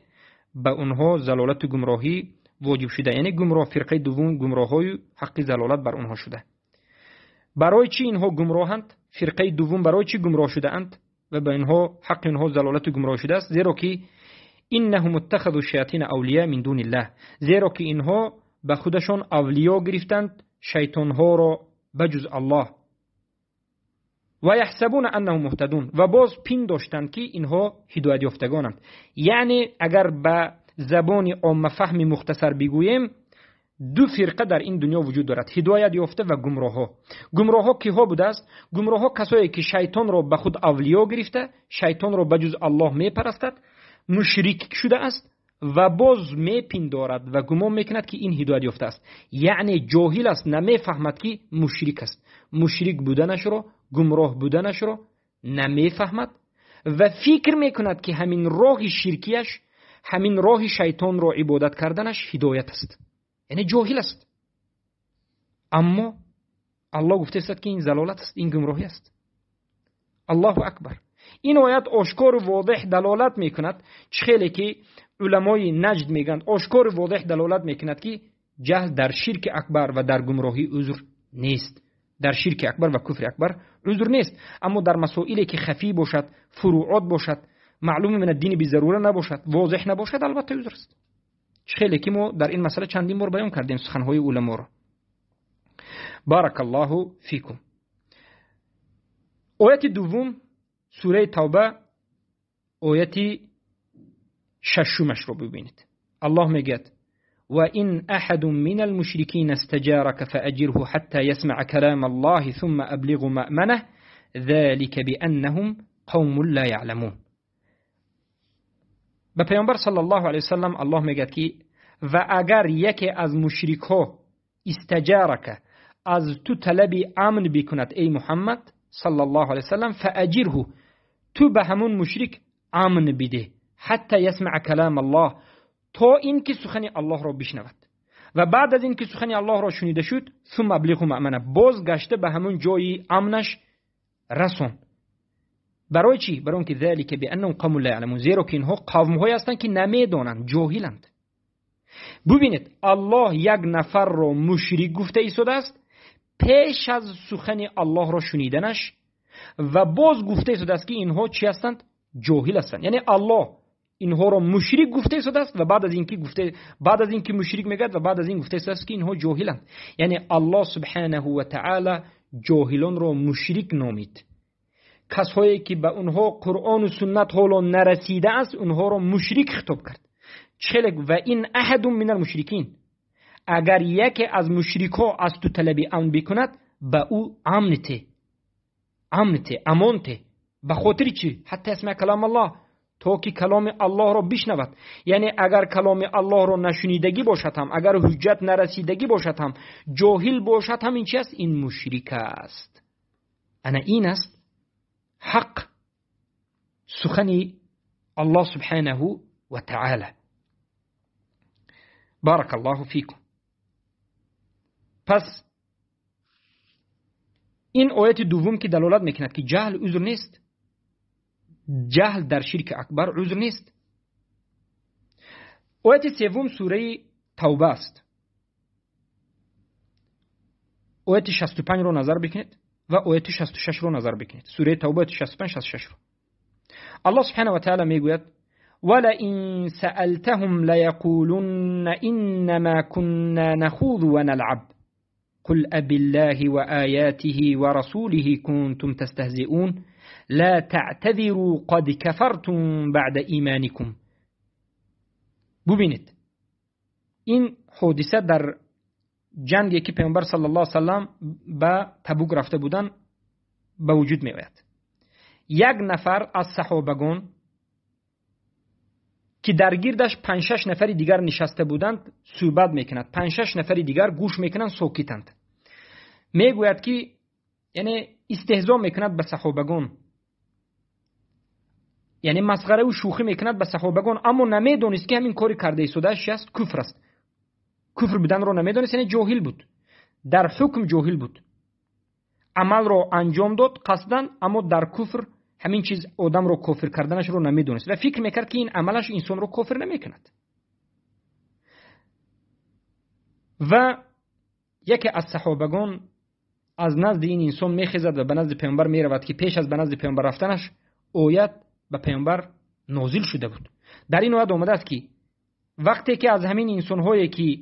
به اونها ضلالت و گمراهی واجب شده، یعنی گمراه. فرقه دوم گمراهی حق ضلالت بر اونها شده. برای چی اینها گمراهند؟ فرقه دوم برای چی گمراه شده اند و به اینها حق اینها ضلالت و گمراه شده است؟ زیرا که انهم اتخذوا الشیاطین اولیاء من دون الله، زیرا که اینها به خودشان اولیا گرفتند شیطان ها را بجز الله. و یحسبون انهم مهتدون، و باز پین داشتند که اینها هدایت یافتگانند. یعنی اگر به زبان عام فهم مختصر بگوییم دو فرقه در این دنیا وجود دارد، هدایت یافته و گمراه ها. گمراه ها کی ها بوده است؟ گمراه ها کسایی که شیطان را به خود اولیا گرفته، شیطان را بجز الله می پرستد، مشرک شده است و باز می پندارد و گمان میکند که این هدایت یافته است. یعنی جاهل است، نمی فهمد که مشرک است. مشرک بودنش را، گمراه بودنش را نمی فهمد و فکر میکند که همین راه شرکیش، همین راه شیطان را عبادت کردنش هدایت است. یعنی جاهل است. اما الله گفته است که این ضلالت است، این گمراهی است. الله اکبر. این آیت آشکار و واضح دلالت میکند، خیلی که علمای نجد میگند آشکار و واضح دلالت میکند که جهل در شرک اکبر و در گمراهی عذر نیست. در شرک اکبر و کفر اکبر عذر نیست، اما در مسائلی که خفی باشد، فروعات باشد، معلوم من الدین بی ضروره نباشد، واضح نباشد، البته عذر است. خیلی که ما در این مسئله چندین بار بیان کردیم سخنهای علما را. بارک الله فیکم. آیت دوم سوره توبه آیت 6 رو ببینید. الله میگه و این احد من المشرکین استجارك فاجره حتى يسمع كلام الله ثم ابلغ مأمنه ذلك بانهم قوم لا يعلمون. به پیامبر صلی الله علیه وسلم الله میگه که و اگر یکی از مشرک ها استجارك از تو طلب امن بکند ای محمد صلی الله علیه وسلم فاجره، تو به همون مشرک امن بده حتی یسمع کلام الله، تا این که سخن الله را بشنود و بعد از این که سخن الله را شنیده شد ثم ابلغ مأمنه، باز گشته به همون جای امنش رسون. برای چی؟ برای اون که ذلک بانهم قوم لا یعلمون، زیرا که اینها قوم های هستند که نمیدانند، جاهلند. ببینید الله یک نفر را مشرک گفته ایستاده است پیش از سخن الله را شنیدنش و باز گفته ایستاده است که اینها چی هستند؟ جاهل هستند. یعنی الله اینها را مشرک گفته ایستاده است و بعد از اینکه مشرک میگد و بعد از این گفته ایستاده است که اینها جاهلند. یعنی الله سبحانه و تعالی جاهلان را مشرک نامید. کسایی که به اونها قرآن و سنت حالا نرسیده است اونها را مشرک خطاب کرد. چلک و این احد من المشرکین، اگر یکی از مشرکا از تو طلب امن بکند به او امنته امانته. به خاطر چی؟ حتی اسمع کلام الله، تا که کلام الله را بشنود. یعنی اگر کلام الله را نشنیدگی باشد هم، اگر حجت نرسیدگی باشد هم، جاهل باشد هم، این چی است؟ این مشرک است. انا این است حق سخن الله سبحانه و تعالی. بارک الله فیکم. پس این آیت دوم که دلالت میکند که جهل عذر نیست، جهل در شرک اکبر عذر نیست. آیت سوم سوره توبه است. آیت 65 رو نظر بکنید و آیت 66 رو نظر بکنید. سوره توبه آیت 65 66 رو الله سبحانه و تعالی میگوید ولئن سألتهم ليقولن إنما كنا نخوض ونلعب قل أبالله وآياته ورسوله كنتم تستهزئون لا تعتذروا قد كفرتم بعد إيمانكم. ببینید این حادثه در جنگی که پیامبر صلی الله علیه و سلم به تبوک رفته بودن به وجود می آید. یک نفر از صحابگان که در گیردش 5-6 نفر دیگر نشسته بودند صحبت میکند، 5-6 نفر دیگر گوش میکنند، ساکتند. میگوید که یعنی استهزا میکند به صحابگان، یعنی مسخره و شوخی میکند به صحابگان، اما نمیدونست که همین کاری کرده ایستادهش است کفر است. کفر بودن رو نمیدونست، یعنی جاهل بود، در حکم جاهل بود، عمل رو انجام داد قصدن، اما در کفر همین چیز آدم رو کافر کردنش رو نمیدونست و فکر میکرد که این عملش انسان رو کافر نمیکند. و یکی از صحابگان از نزد این انسان میخیزد و به نزد پیامبر میرود که پیش از به نزد پیامبر رفتنش آیت به پیامبر نازل شده بود. در این آیت آمده است که وقتی که از همین انسان‌هایی که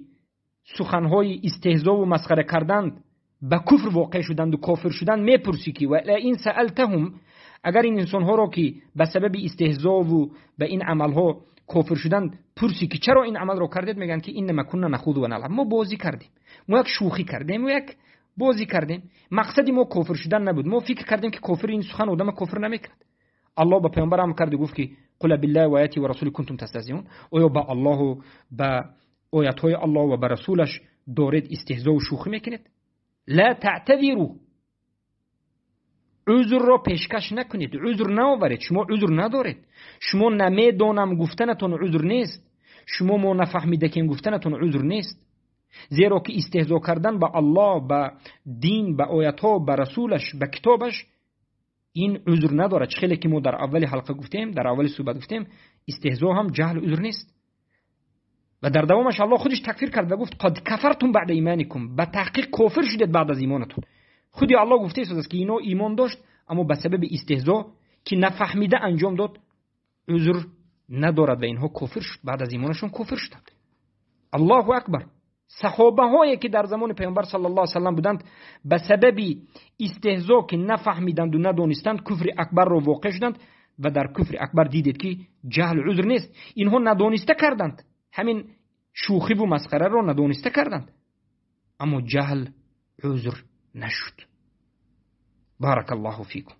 سخن‌های استهزا و مسخره کردند به کفر واقع شدند و کافر شدند میپرسی که ولئن سألتهم، اگر این انسان‌ها را که به سبب استهزا و به این عمل‌ها کافر شدند پرسی که چرا این عمل را کردید، میگن که انما كنا نخوض و نلعب، ما بازی کردیم، ما یک شوخی کردیم، ما یک بازی کردیم، مقصد ما کافر شدن نبود، ما فکر کردیم که کافر این سخن آدم کافر نمیکند. الله با پیامبر هم کرد گفت که قل بالله و آیاته و رسوله کنتم تستهزئون، آیا با الله و با آیات‌های الله و با رسولش دارید استهزا و شوخی میکنید؟ لا تعتذروا، عذر را پیشکش نکنید، عذر نآورید، شما عذر ندارید، شما نمیدونم گفتنتون عذر نیست، شما ما نفهمیده که گفتنتون عذر نیست، زیرا که استهزا کردن با الله، با دین، با آیات‌ها، با رسولش، با کتابش این عذر نداره. خیلی که ما در اول حلقه گفتیم، در اول صحبت گفتیم، استهزا هم جهل عذر نیست. و در دوامش الله خودش تکفیر کرد و گفت قد کفرتم بعد ایمانکم، به تحقیق کافر شدید بعد از ایمانتون. خودی الله گفته است که اینا ایمان داشت اما به سبب استهزا که نفهمیده انجام داد عذر ندارد و اینها کافر شد، بعد از ایمانشون کافر شدند. الله اکبر. صحابه هایی که در زمان پیامبر صلی الله علیه و سلم بودند به سبب استهزا که نفهمیدند و ندانستند کفر اکبر رو واقع شدند و در کفر اکبر دیدید که جهل عذر نیست، اینها ندانسته کردند، همین شوخی و مسخره رو ندانسته کردند، اما جهل عذر نشد. بارک الله فیکم.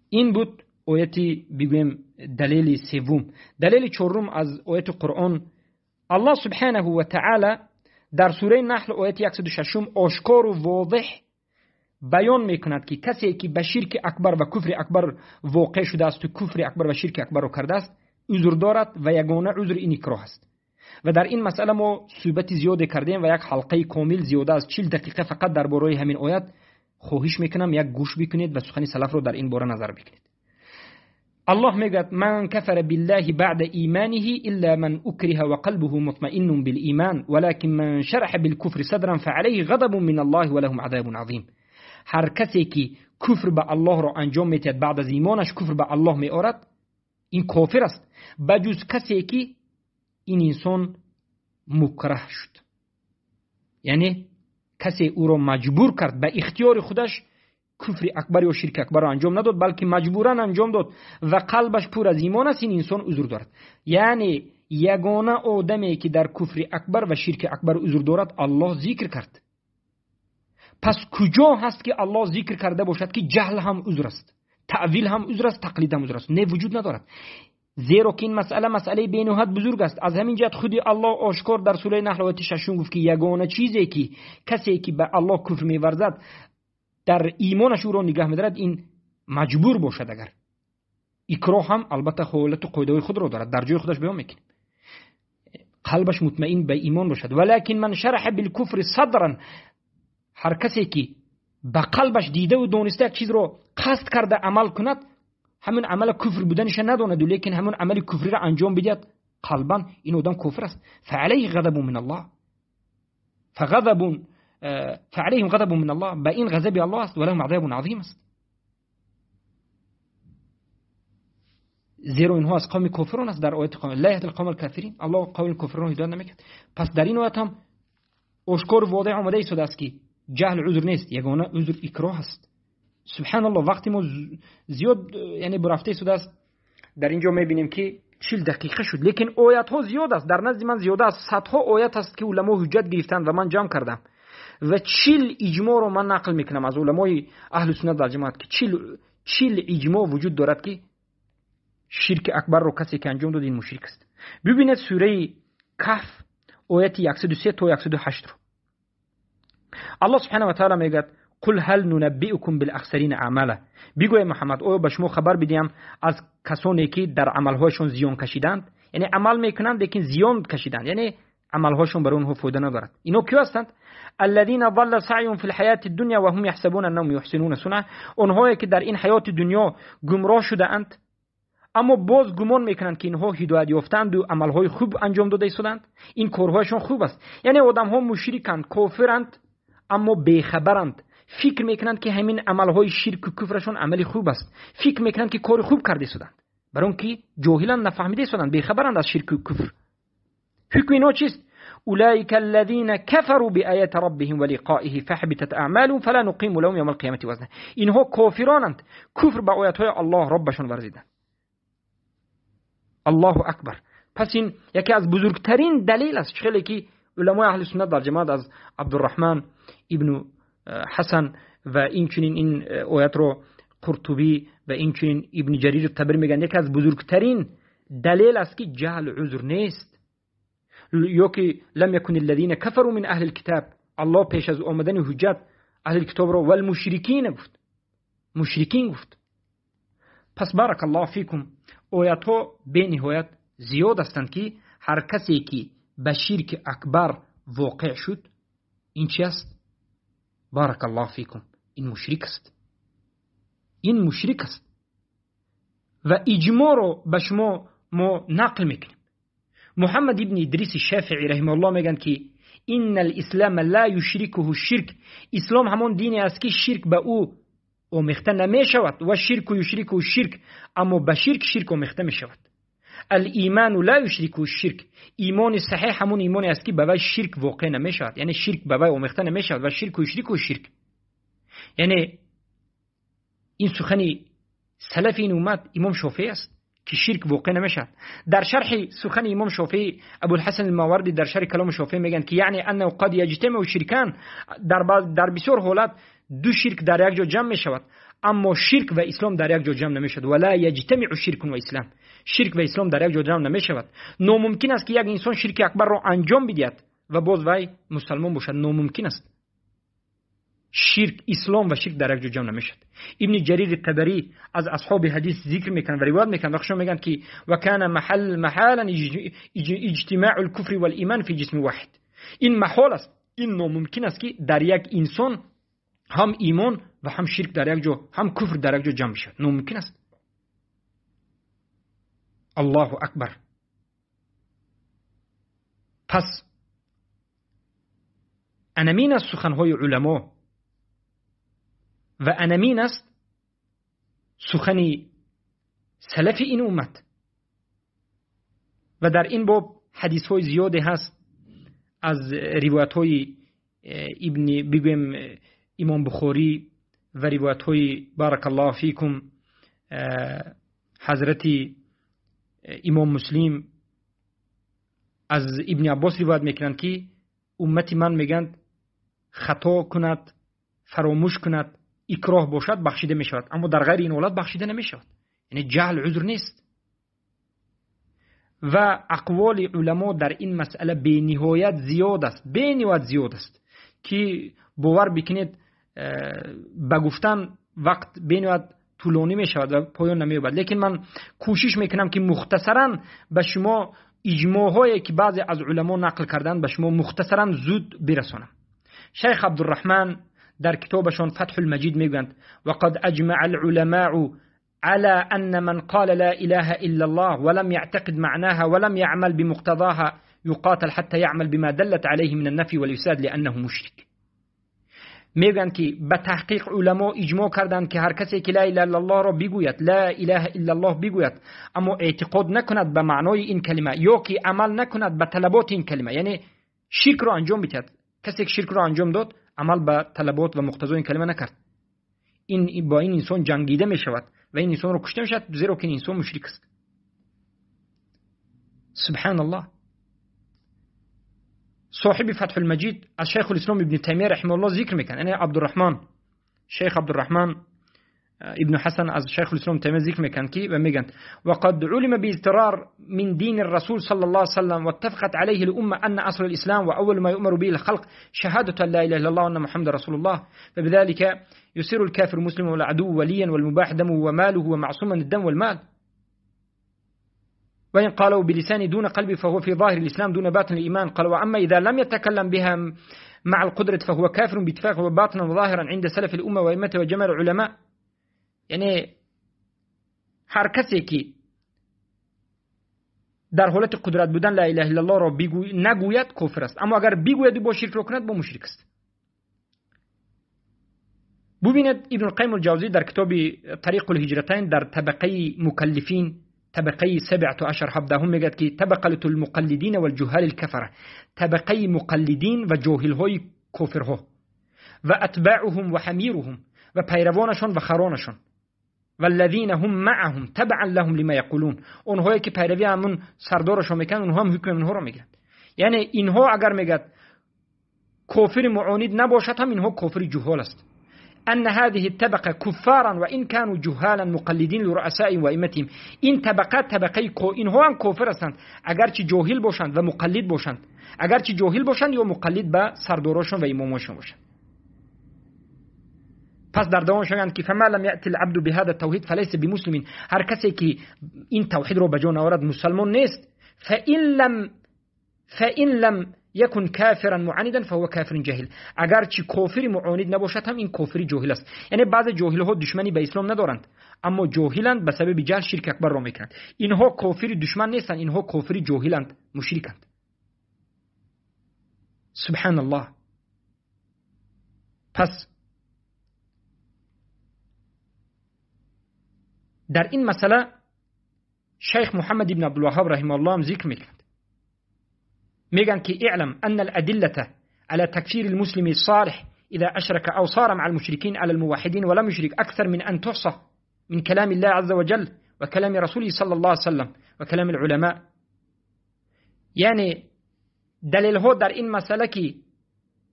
این بود آیتی بگویم دلیل سوم. دلیل چهارم از آیت قرآن، الله سبحانه و تعالی در سوره نحل آیت 106 آشکار و واضح بیان میکند که کسی که به شرک اکبر و کفر اکبر واقع شده است و کفر اکبر و شرک اکبر رو کرده است عذر دارد و یگانه عذر این اکراه است. و در این مسئله ما صحبت زیاد کردیم و یک حلقه کامل زیاده از 40 دقیقه فقط درباره همین آیت خواهش میکنم یک گوش بکنید و سخن سلف رو در این باره نظر بکنید. الله میگوید من کفر بالله بعد ایمانه الا من اکره وقلبه مطمئن بالایمان ولكن من شرح بالكفر صدرا فعليه غضب من الله ولهم عذاب عظیم. هر کسی که کفر به الله را انجام میدهد بعد از ایمانش کفر به الله میآورد این کافر است، بجز کسی که این انسان مکره شد، یعنی کسی او را مجبور کرد به اختیار خودش کفر اکبر یا شرک اکبر را انجام نداد بلکه مجبورا انجام داد و قلبش پر از ایمان است، این انسان عذر دارد. یعنی یگانه آدمی که در کفر اکبر و شرک اکبر عذر دارد الله ذکر کرد. پس کجا هست که الله ذکر کرده باشد که جهل هم عذر است، تعویل هم عذر است، تقلید هم عذر است؟ نه، وجود ندارد. زیرا که این مسئله بینهایت بزرگ است. از همین جهت خودی الله آشکار در سوره نحل آیت 6 گفت که یگانه چیزی که کسی که به الله کفر می‌ورزد در ایمانش او را نگه می‌دارد این مجبور باشد. اگر اکراه هم البته حالت و قاعده خود را دارد، در جای خودش بیان می‌کنه، قلبش مطمئن به ایمان باشد. ولکن من شرح بالکفر صدرا، هر کسی که به قلبش دیده و دانسته یک چیز را قصد کرده عمل کند، همون عمل کفر بودنش نداند لیکن همون عمل کفری را انجام بدهد قلبا، این آدم کافر است. فعليه غضب من الله، فعليهم غضب من الله، به این غضب الله است، ولهم عذاب عظیم است. زیرا اینها از قوم کافرون است. در آیت لا یهدی القوم الکافرین، الله قوم کافرون هدایت نمیکرد. پس در این آیت هم آشکار واضح آمده ایستاده است که جهل عذر نیست، یگانه عذر اکراه است. سبحان الله، وقتی ما زیاد یعنی برفته ایستاده است در اینجا میبینیم که 40 دقیقه شد، لیکن آیات ها زیاد است. در نزد من زیاد است، صدها آیات است که علما حجت گرفتند و من جمع کردم و 40 اجماع رو من نقل میکنم از علمای اهل سنت و جماعت که 40 اجماع وجود دارد که شرک اکبر رو کسی که انجام داد این مشرک است. ببینید سوره کهف آیت 103 تا 108 رو الله سبحانه و تعالی میگه قل هل ننبئكم بالاخسرین اعمالا، بگوی محمد آیا به شما خبر بدیم از کسانی که در عملهایشون زیان کشیدند، یعنی عمل میکنند لیکن زیان کشیدند، یعنی عملهاشون برای اونها فایده ندارد. اینا کی هستند؟ الذين ضل سعيهم في الحياة الدنيا وهم يحسبون انهم يحسنون صنعا، اونهایی که در این حیات دنیا گمراه شده اند اما باز گمان میکنند که اینها هدایت یافتند و عملهای خوب انجام داده ایستادند. این کارهایشون خوب است، یعنی آدمها مشرکند، کافرند اما بیخبرند، فکر میکنند که همین عملهای شرک و کفرشون عملی خوب است، فکر میکنند که کار خوب کرده ایستادند، برای اون که جاهلان نفهمیده ایستادند، بیخبرند از شرک و کفر. حکم اینا چیست؟ اولئک الذین کفروا بآیات ربهم ولقائه فحبطت اعمالهم فلا نقیم لهم یوم القیامة وزنا. اینها کافرانند، کفر به آیاتهای الله ربشون ورزیدند. الله اکبر. پس این یکی از بزرگترین دلیل است خیلی که علمای اهل سنت در جماعت از عبدالرحمن ابن حسن و این چنین این آیت رو قرطبی و این چنین ابن جریر الطبری میگن یکی از بزرگترین دلیل است که جهل عذر نیست. یا که لم یکن الذین کفروا من اهل الكتاب، الله پیش از آمدن حجت اهل الكتاب رو والمشرکین گفت، مشرکین گفت. پس بارک الله فیکم، آیات ها به نهایت زیاد هستند که هر کسی که به شرک اکبر واقع شد این چی است؟ بارک الله فیکم، این مشرک است، این مشرک است. و اجماع رو به شما ما نقل میکنیم. محمد ابن ادریس الشافعی رحمه الله میگن که این الاسلام لا یشرکه الشرک، اسلام همون دینی است که شرک به او آمیخته نمی شود و شرک و یشرک و شرک، اما به شرک آمیخته می شود. الایمان لا یشرک و شرک، ایمان صحیح همون ایمانی است که به وی شرک واقع نمی شود، یعنی شرک به وی آمیخته نمی شود و شرک و یشرک و شرک. یعنی این سخنی سلف این امت امام شافعی است که شرک واقع نمی شود. در شرح سخن امام شافعی ابوالحسن الماوردی در شرح کلام شافعی میگن که یعنی انه قد یجتمع شرکان، در بسیار حالات دو شرک در یک جا جمع می شود، اما شرک و اسلام در یک جا جمع نمی شود. ولا یجتمع شرک و اسلام، شرک و اسلام در یک جا جمع نمی شود. ناممکن است که یک انسان شرک اکبر را انجام بدهد و باز وی مسلمان باشد، ناممکن است. شرک اسلام و شرک در یک جا جمع نمی شود. ابن جریر الطبری از اصحاب حدیث ذکر میکنه و روایت میکنه، وقتی میگن که وکان محالا اجتماع الكفر والایمان فی جسم واحد، این محال است، این ناممکن است که در یک انسان هم ایمان و هم شرک در یک جا، هم کفر در یک جا جمع شود، ناممکن است. الله اکبر. پس انمین است سخنهای علما و انمین است سخنی سلف این امت. و در این باب حدیث های زیاده هست از روایت های بگویم امام بخاری و روایت های بارک الله فیکم حضرت امام مسلم از ابن عباس روایت میکنند که امت من میگند خطا کند، فراموش کند، اکراه باشد بخشیده می شود، اما در غیر این حالت بخشیده نمی شود. یعنی جهل عذر نیست. و اقوال علما در این مسئله به نهایت زیاد است، به نهایت زیاد است که باور بکنید به گفتن وقت به نهایت طولانی می شود و پایان نمی یابد. لیکن من کوشش میکنم که مختصرا به شما اجماع هایی که بعضی از علما نقل کردن به شما مختصرا زود برسانم. شیخ عبدالرحمن در کتابشان فتح المجید میگویند وقد اجمع العلماء على ان من قال لا اله الا الله ولم يعتقد معناها ولم يعمل بمقتضاها يقاتل حتى يعمل بما دلت عليه من النفي والإفساد لأنه مشرك. میگن که به تحقیق علما اجماع کردند که هر کسی که لا اله الا الله را بگوید، لا اله الا الله بگوید، اما اعتقاد نکند به معنای این کلمه یا که عمل نکند به طلبات این کلمه، یعنی شرک را انجام بدهد. کسی که شرک را انجام داد، عمل به طلبات و مقتضای این کلمه نکرد، این با این انسان جنگیده می شود و این انسان را کشته می شود، زیرا که این انسان مشرک است. سبحان الله. صاحب فتح المجید از شیخ الاسلام ابن تیمیه رحمه الله ذکر میکنه، یعنی عبدالرحمن، شیخ عبدالرحمن ابن حسن از شیخ الاسلام تیمیه ذکر میکنه که و میگن وقد علم باضطرار من دين الرسول صلى الله عليه وسلم واتفقت عليه الامه ان اصل الاسلام واول ما يؤمر به الخلق شهاده لا اله الا الله وان محمد رسول الله، فبذلك يصير الكافر مسلما والعدو وليا والمباح دمه وماله ومعصوما الدم والمال، وإن قالوا بلسان دون قلب فهو في ظاهر الإسلام دون باطن الإيمان. قال وأما إذا لم يتكلم بها مع القدرة فهو كافر باتفاق وباطنا وظاهرا عند سلف الأمة وأئمته وجماع العلماء. یعنی هر کسی که در حالت قدرت بودن لا اله الا الله را نگوید کافر است، اما اگر بگوید با شرک را کند با مشرک است. ببینید ابن القیم الجوزی در کتاب طریق الهجرتین در طبقه مکلفین طبقه 17 میگه که طبقه المقلدین و الجهال الكفره، طبقه مقلدین و جاهل های کافرها و اتباعهم و حمیرهم و پیروانشان و خرانشان و الذين هم معهم تبعا لهم لما يقولون، اونهایی که پیروی همون سردارشون میکنن اونها هم حکم اونها رو میگن. یعنی اینها اگر میگه کافر معاند نباشد هم اینها کافر جهال است. ان هذه الطبقه كفارا وان كانوا جهالا مقلدين لرؤساء وائمتهم، این طبقه اینها هم کافر هستند اگرچه جاهل باشند و مقلد باشند، اگرچه جاهل باشند یا مقلد به سرداراشون و اماماشون باشند. پس در دوام شوند که فما لم یأتی العبد بهذا التوحید فلیس بمسلم، هر کسی که این توحید رو به جا نآورد مسلمان نیست. فإن لم یکن کافرا معاندا فهو کافر جاهل، اگر چه کافر معاند نباشد هم این کافر جاهل است. یعنی بعض جاهل ها دشمنی به اسلام ندارند اما جاهلند، به سبب جهل شرک اکبر را میکنند. اینها کافر دشمن نیستند، اینها کافر جاهلند، مشرکند. سبحان الله. پس در این مسئله شیخ محمد ابن عبدالوهاب رحمه الله هم ذکر میکند، میگن که اعلم ان الادله على تكفير المسلم الصالح اذا اشرك او صار مع المشركين على الموحدين ولم يشرك اكثر من ان تحصى من كلام الله عز وجل وكلام رسوله صلى الله عليه وسلم وكلام العلماء. یعنی دلیل ها در این مسئله که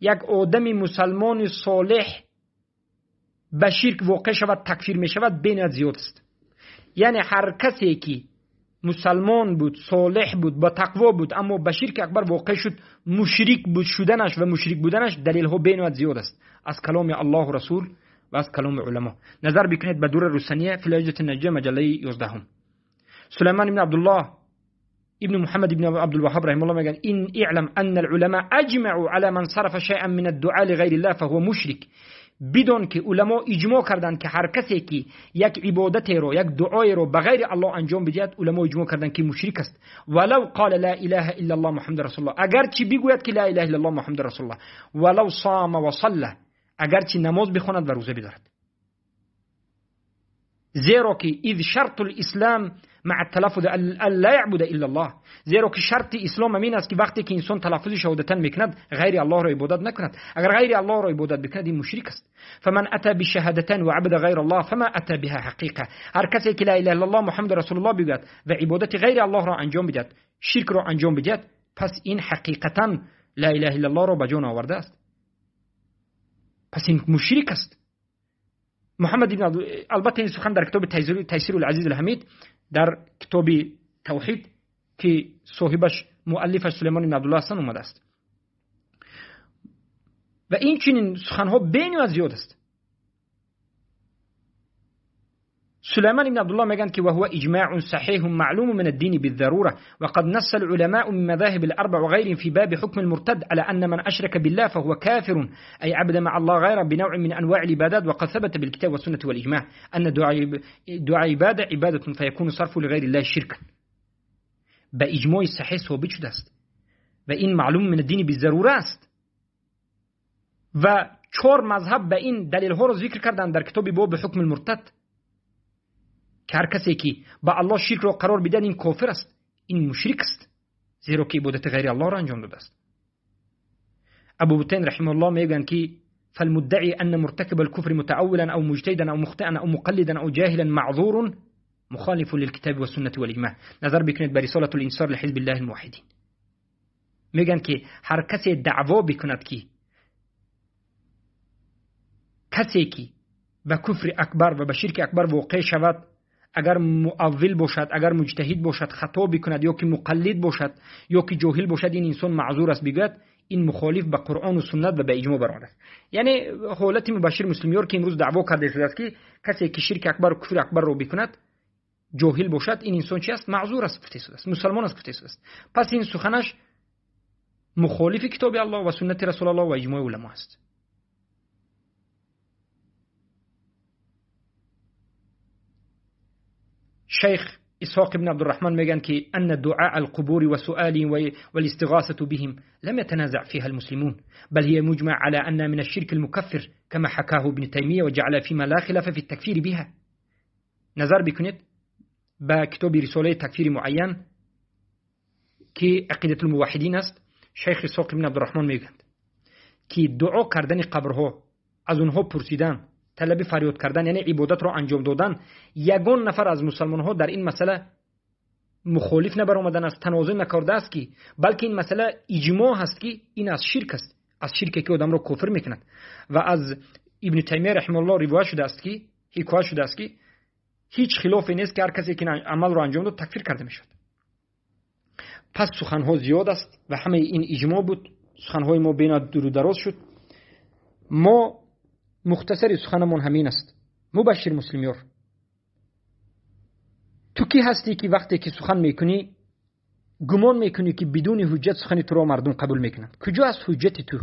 یک آدم مسلمان صالح به شرک واقع شود تکفیر می شود بینایت زیاد است. یعنی هر کسی که مسلمان بود، صالح بود، با تقوا بود اما به شرک اکبر واقع شد، مشرک بود شدنش و مشرک بودنش دلیل ها بینایت زیاد است از کلام الله و رسول و از کلام علما. نظر بکنید به دور روسنیه فی الحجة النجیه مجله 11. سلیمان ابن عبدالله ابن محمد ابن عبدالوهاب رحمه الله میگن این اعلم ان العلماء اجمعوا على من صرف شيئا من الدعاء لغير الله فهو مشرک. بدون که علما اجماع کردند که هر کسی که یک عبادت رو، یک دعای رو به غیر الله انجام بدهد، علما اجماع کردند که مشرک است. ولو قال لا اله الا الله محمد رسول الله، اگر چی بگوید که لا اله الا الله محمد رسول الله، ولو صام و صلى، اگر چی نماز بخواند و روزه بدارد. زیرا که اذ شرط الاسلام مع التلفظ لا يعبد الا الله، زیرا که شرط اسلام همین است که وقتی که انسان تلفظ شهادتین میکند غیر الله را عبادت نکند. اگر غیر الله را عبادت بکند این مشرک است. فمن اتى بشهادتين وعبد غیر الله فما اتى بها حقیقه، هر کسی که لا اله الا الله محمد رسول الله بگوید و عبادت غیر الله را انجام بدهد، شرک را انجام بدهد، پس این حقیقتا لا اله الا الله را به جان آورده است، پس این مشرک است. محمد ابن البته این سخن در کتاب تیسیر العزیز الحمید در کتاب توحید که صاحبش مؤلفش سلیمان بن عبدالله هستند اومده است و این چنین سخنها بین و زیاد است. سليمان بن عبد الله میگن که وهو اجماع صحيح معلوم من الدين بالضروره وقد نص العلماء من مذاهب الاربع وغيرهم في باب حكم المرتد على ان من اشرك بالله فهو كافر اي عبد مع الله غيره بنوع من انواع العبادات، وقد ثبت بالكتاب والسنه والاجماع ان دعاء عباده فيكون صرفه لغير الله شركا. با اجماع صحیح ثابت شده است و این معلوم من الدين بالضروره است و 4 مذهب به این دلیل ها رو ذکر کردن در کتاب باب حکم المرتد که هر کسی که با الله شرک را قرار بدن این کافر است، این مشرک است، زیرا که عبادت غیر الله را انجام داده است. ابو بطین رحمه الله میگن که فالمدعي ان مرتكب الكفر متأولا او مجتهدا او مخطئا او مقلدا او جاهلا معذور مخالف للكتاب والسنه والاجماع. نظر بکنید به رساله الانصار لحزب الله الموحدین. میگن که هر کسی دعوا بکند که کسی که به کفر اکبر و به شرک اکبر واقع شود، اگر مؤول باشد، اگر مجتهد باشد، خطا بکند، یا که مقلد باشد، یا که جاهل باشد، این انسان معذور است بگوید این مخالف به قرآن و سنت و به اجماع برآمده است. یعنی حالت مبشر مسلمیان که امروز دعوا کرده شده است که کسی که شرک اکبر و کفر اکبر رو بکند جاهل باشد، این انسان چی است؟ معذور است گفته شده است، مسلمان است گفته شده است. پس این سخنش مخالف کتاب الله و سنت رسول الله و اجماع علما است. شیخ اسحاق ابن عبد الرحمن میگن که ان دعاء القبور وسؤال والاستغاثة بهم لم يتنازع فيها المسلمون بل هي مجمع على ان من الشرك المكفر كما حكاه ابن تيمية وجعل فيما لا خلاف في التكفير بها. نظر بکنید با کتاب رساله تکفیر معین که عقیدة الموحدین است. شیخ اسحاق ابن عبد الرحمن میگند که دعا کردن قبرها، از اونها پرسیدن، طلب فریاد کردن، یعنی عبادت را انجام دادن، یگان نفر از مسلمان ها در این مسئله مخالف نبر آمدن است، تنازع نکرده است که بلکه این مسئله اجماع هست که این از شرک است، از شرکی که آدم را کافر میکند. و از ابن تیمیه رحمه الله روایت شده است که حکایت شده است که هیچ خلافی نیست که هر کسی که عمل را انجام داد تکفیر کرده میشد. پس سخنها زیاد است و همه این اجماع بود. سخنهای ما بین دور و دراز شد. ما مختصر سخنمون همین است. مبشر مسلمیار، تو کی هستی که وقتی که سخن میکنی گمان میکنی که بدون حجت سخن تو را مردم قبول میکنند؟ کجا است حجت تو؟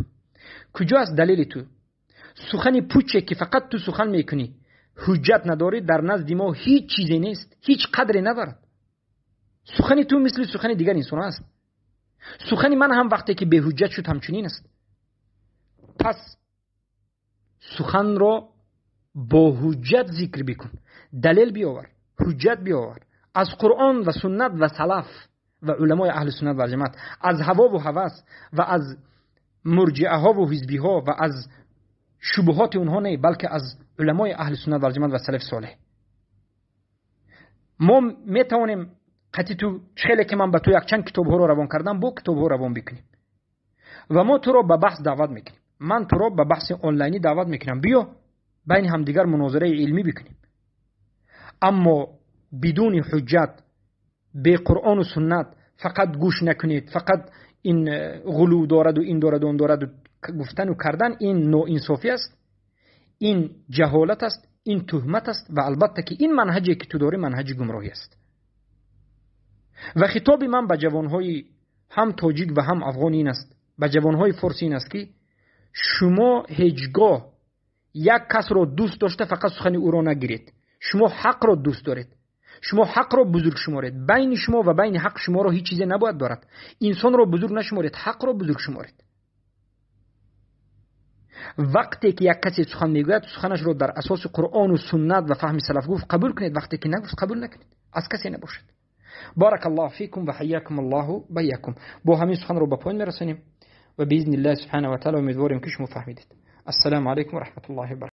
کجا است دلیل تو؟ سخن پوچه که فقط تو سخن میکنی، حجت نداری، در نزد ما هیچ چیزی نیست، هیچ قدری ندارد. سخن تو مثل سخن دیگر انسان است. سخن من هم وقتی که به حجت شد همچنین است. پس سخن را با حجت ذکر بکن، دلیل بیاور، حجت بیاور از قرآن و سنت و سلف و علمای اهل سنت و جماعت، از هوا و هوس و از مرجعه ها و حزبی ها و از شبهات اونها نه، بلکه از علمای اهل سنت و جماعت و سلف صالح. ما میتوانیم قطعی تو خیلی که من به تو یک چند کتاب ها رو روان کردم، با کتاب ها روان بکنیم و ما تو رو به بحث دعوت میکنیم. من تو رو به بحث آنلاینی دعوت میکنم، بیا بین هم دیگر مناظره علمی بکنیم. اما بدون حجت، به قرآن و سنت فقط گوش نکنید، فقط این غلو دارد و این دارد و اون دارد و گفتن و کردن، این نوع انصافی است، این جهالت است، این تهمت است و البته که این منهجی که تو داری منهج گمراهی است. و خطاب من به جوانهای هم تاجیک و هم افغان این است، به جوانهای فارسی این است که شما هیچگاه یک کس را دوست داشته فقط سخن او را نگیرید. شما حق را دوست دارید، شما حق را بزرگ شمارید. بین شما و بین حق شما را هیچ چیزی نباید دارد. انسان را بزرگ نشمارید، حق را بزرگ شمارید. وقتی که یک کسی سخن میگوید سخنش را در اساس قرآن و سنت و فهم سلف گفت قبول کنید، وقتی که نگفت قبول نکنید، از کسی نباشد. بارک الله فیکم و حیاکم الله بیاکم. با همین سخن را به پایان میرسانیم و باذن الله سبحانه و تعالی امیدواریم که شما فهمیدید. السلام علیکم و رحمت الله و برکاته.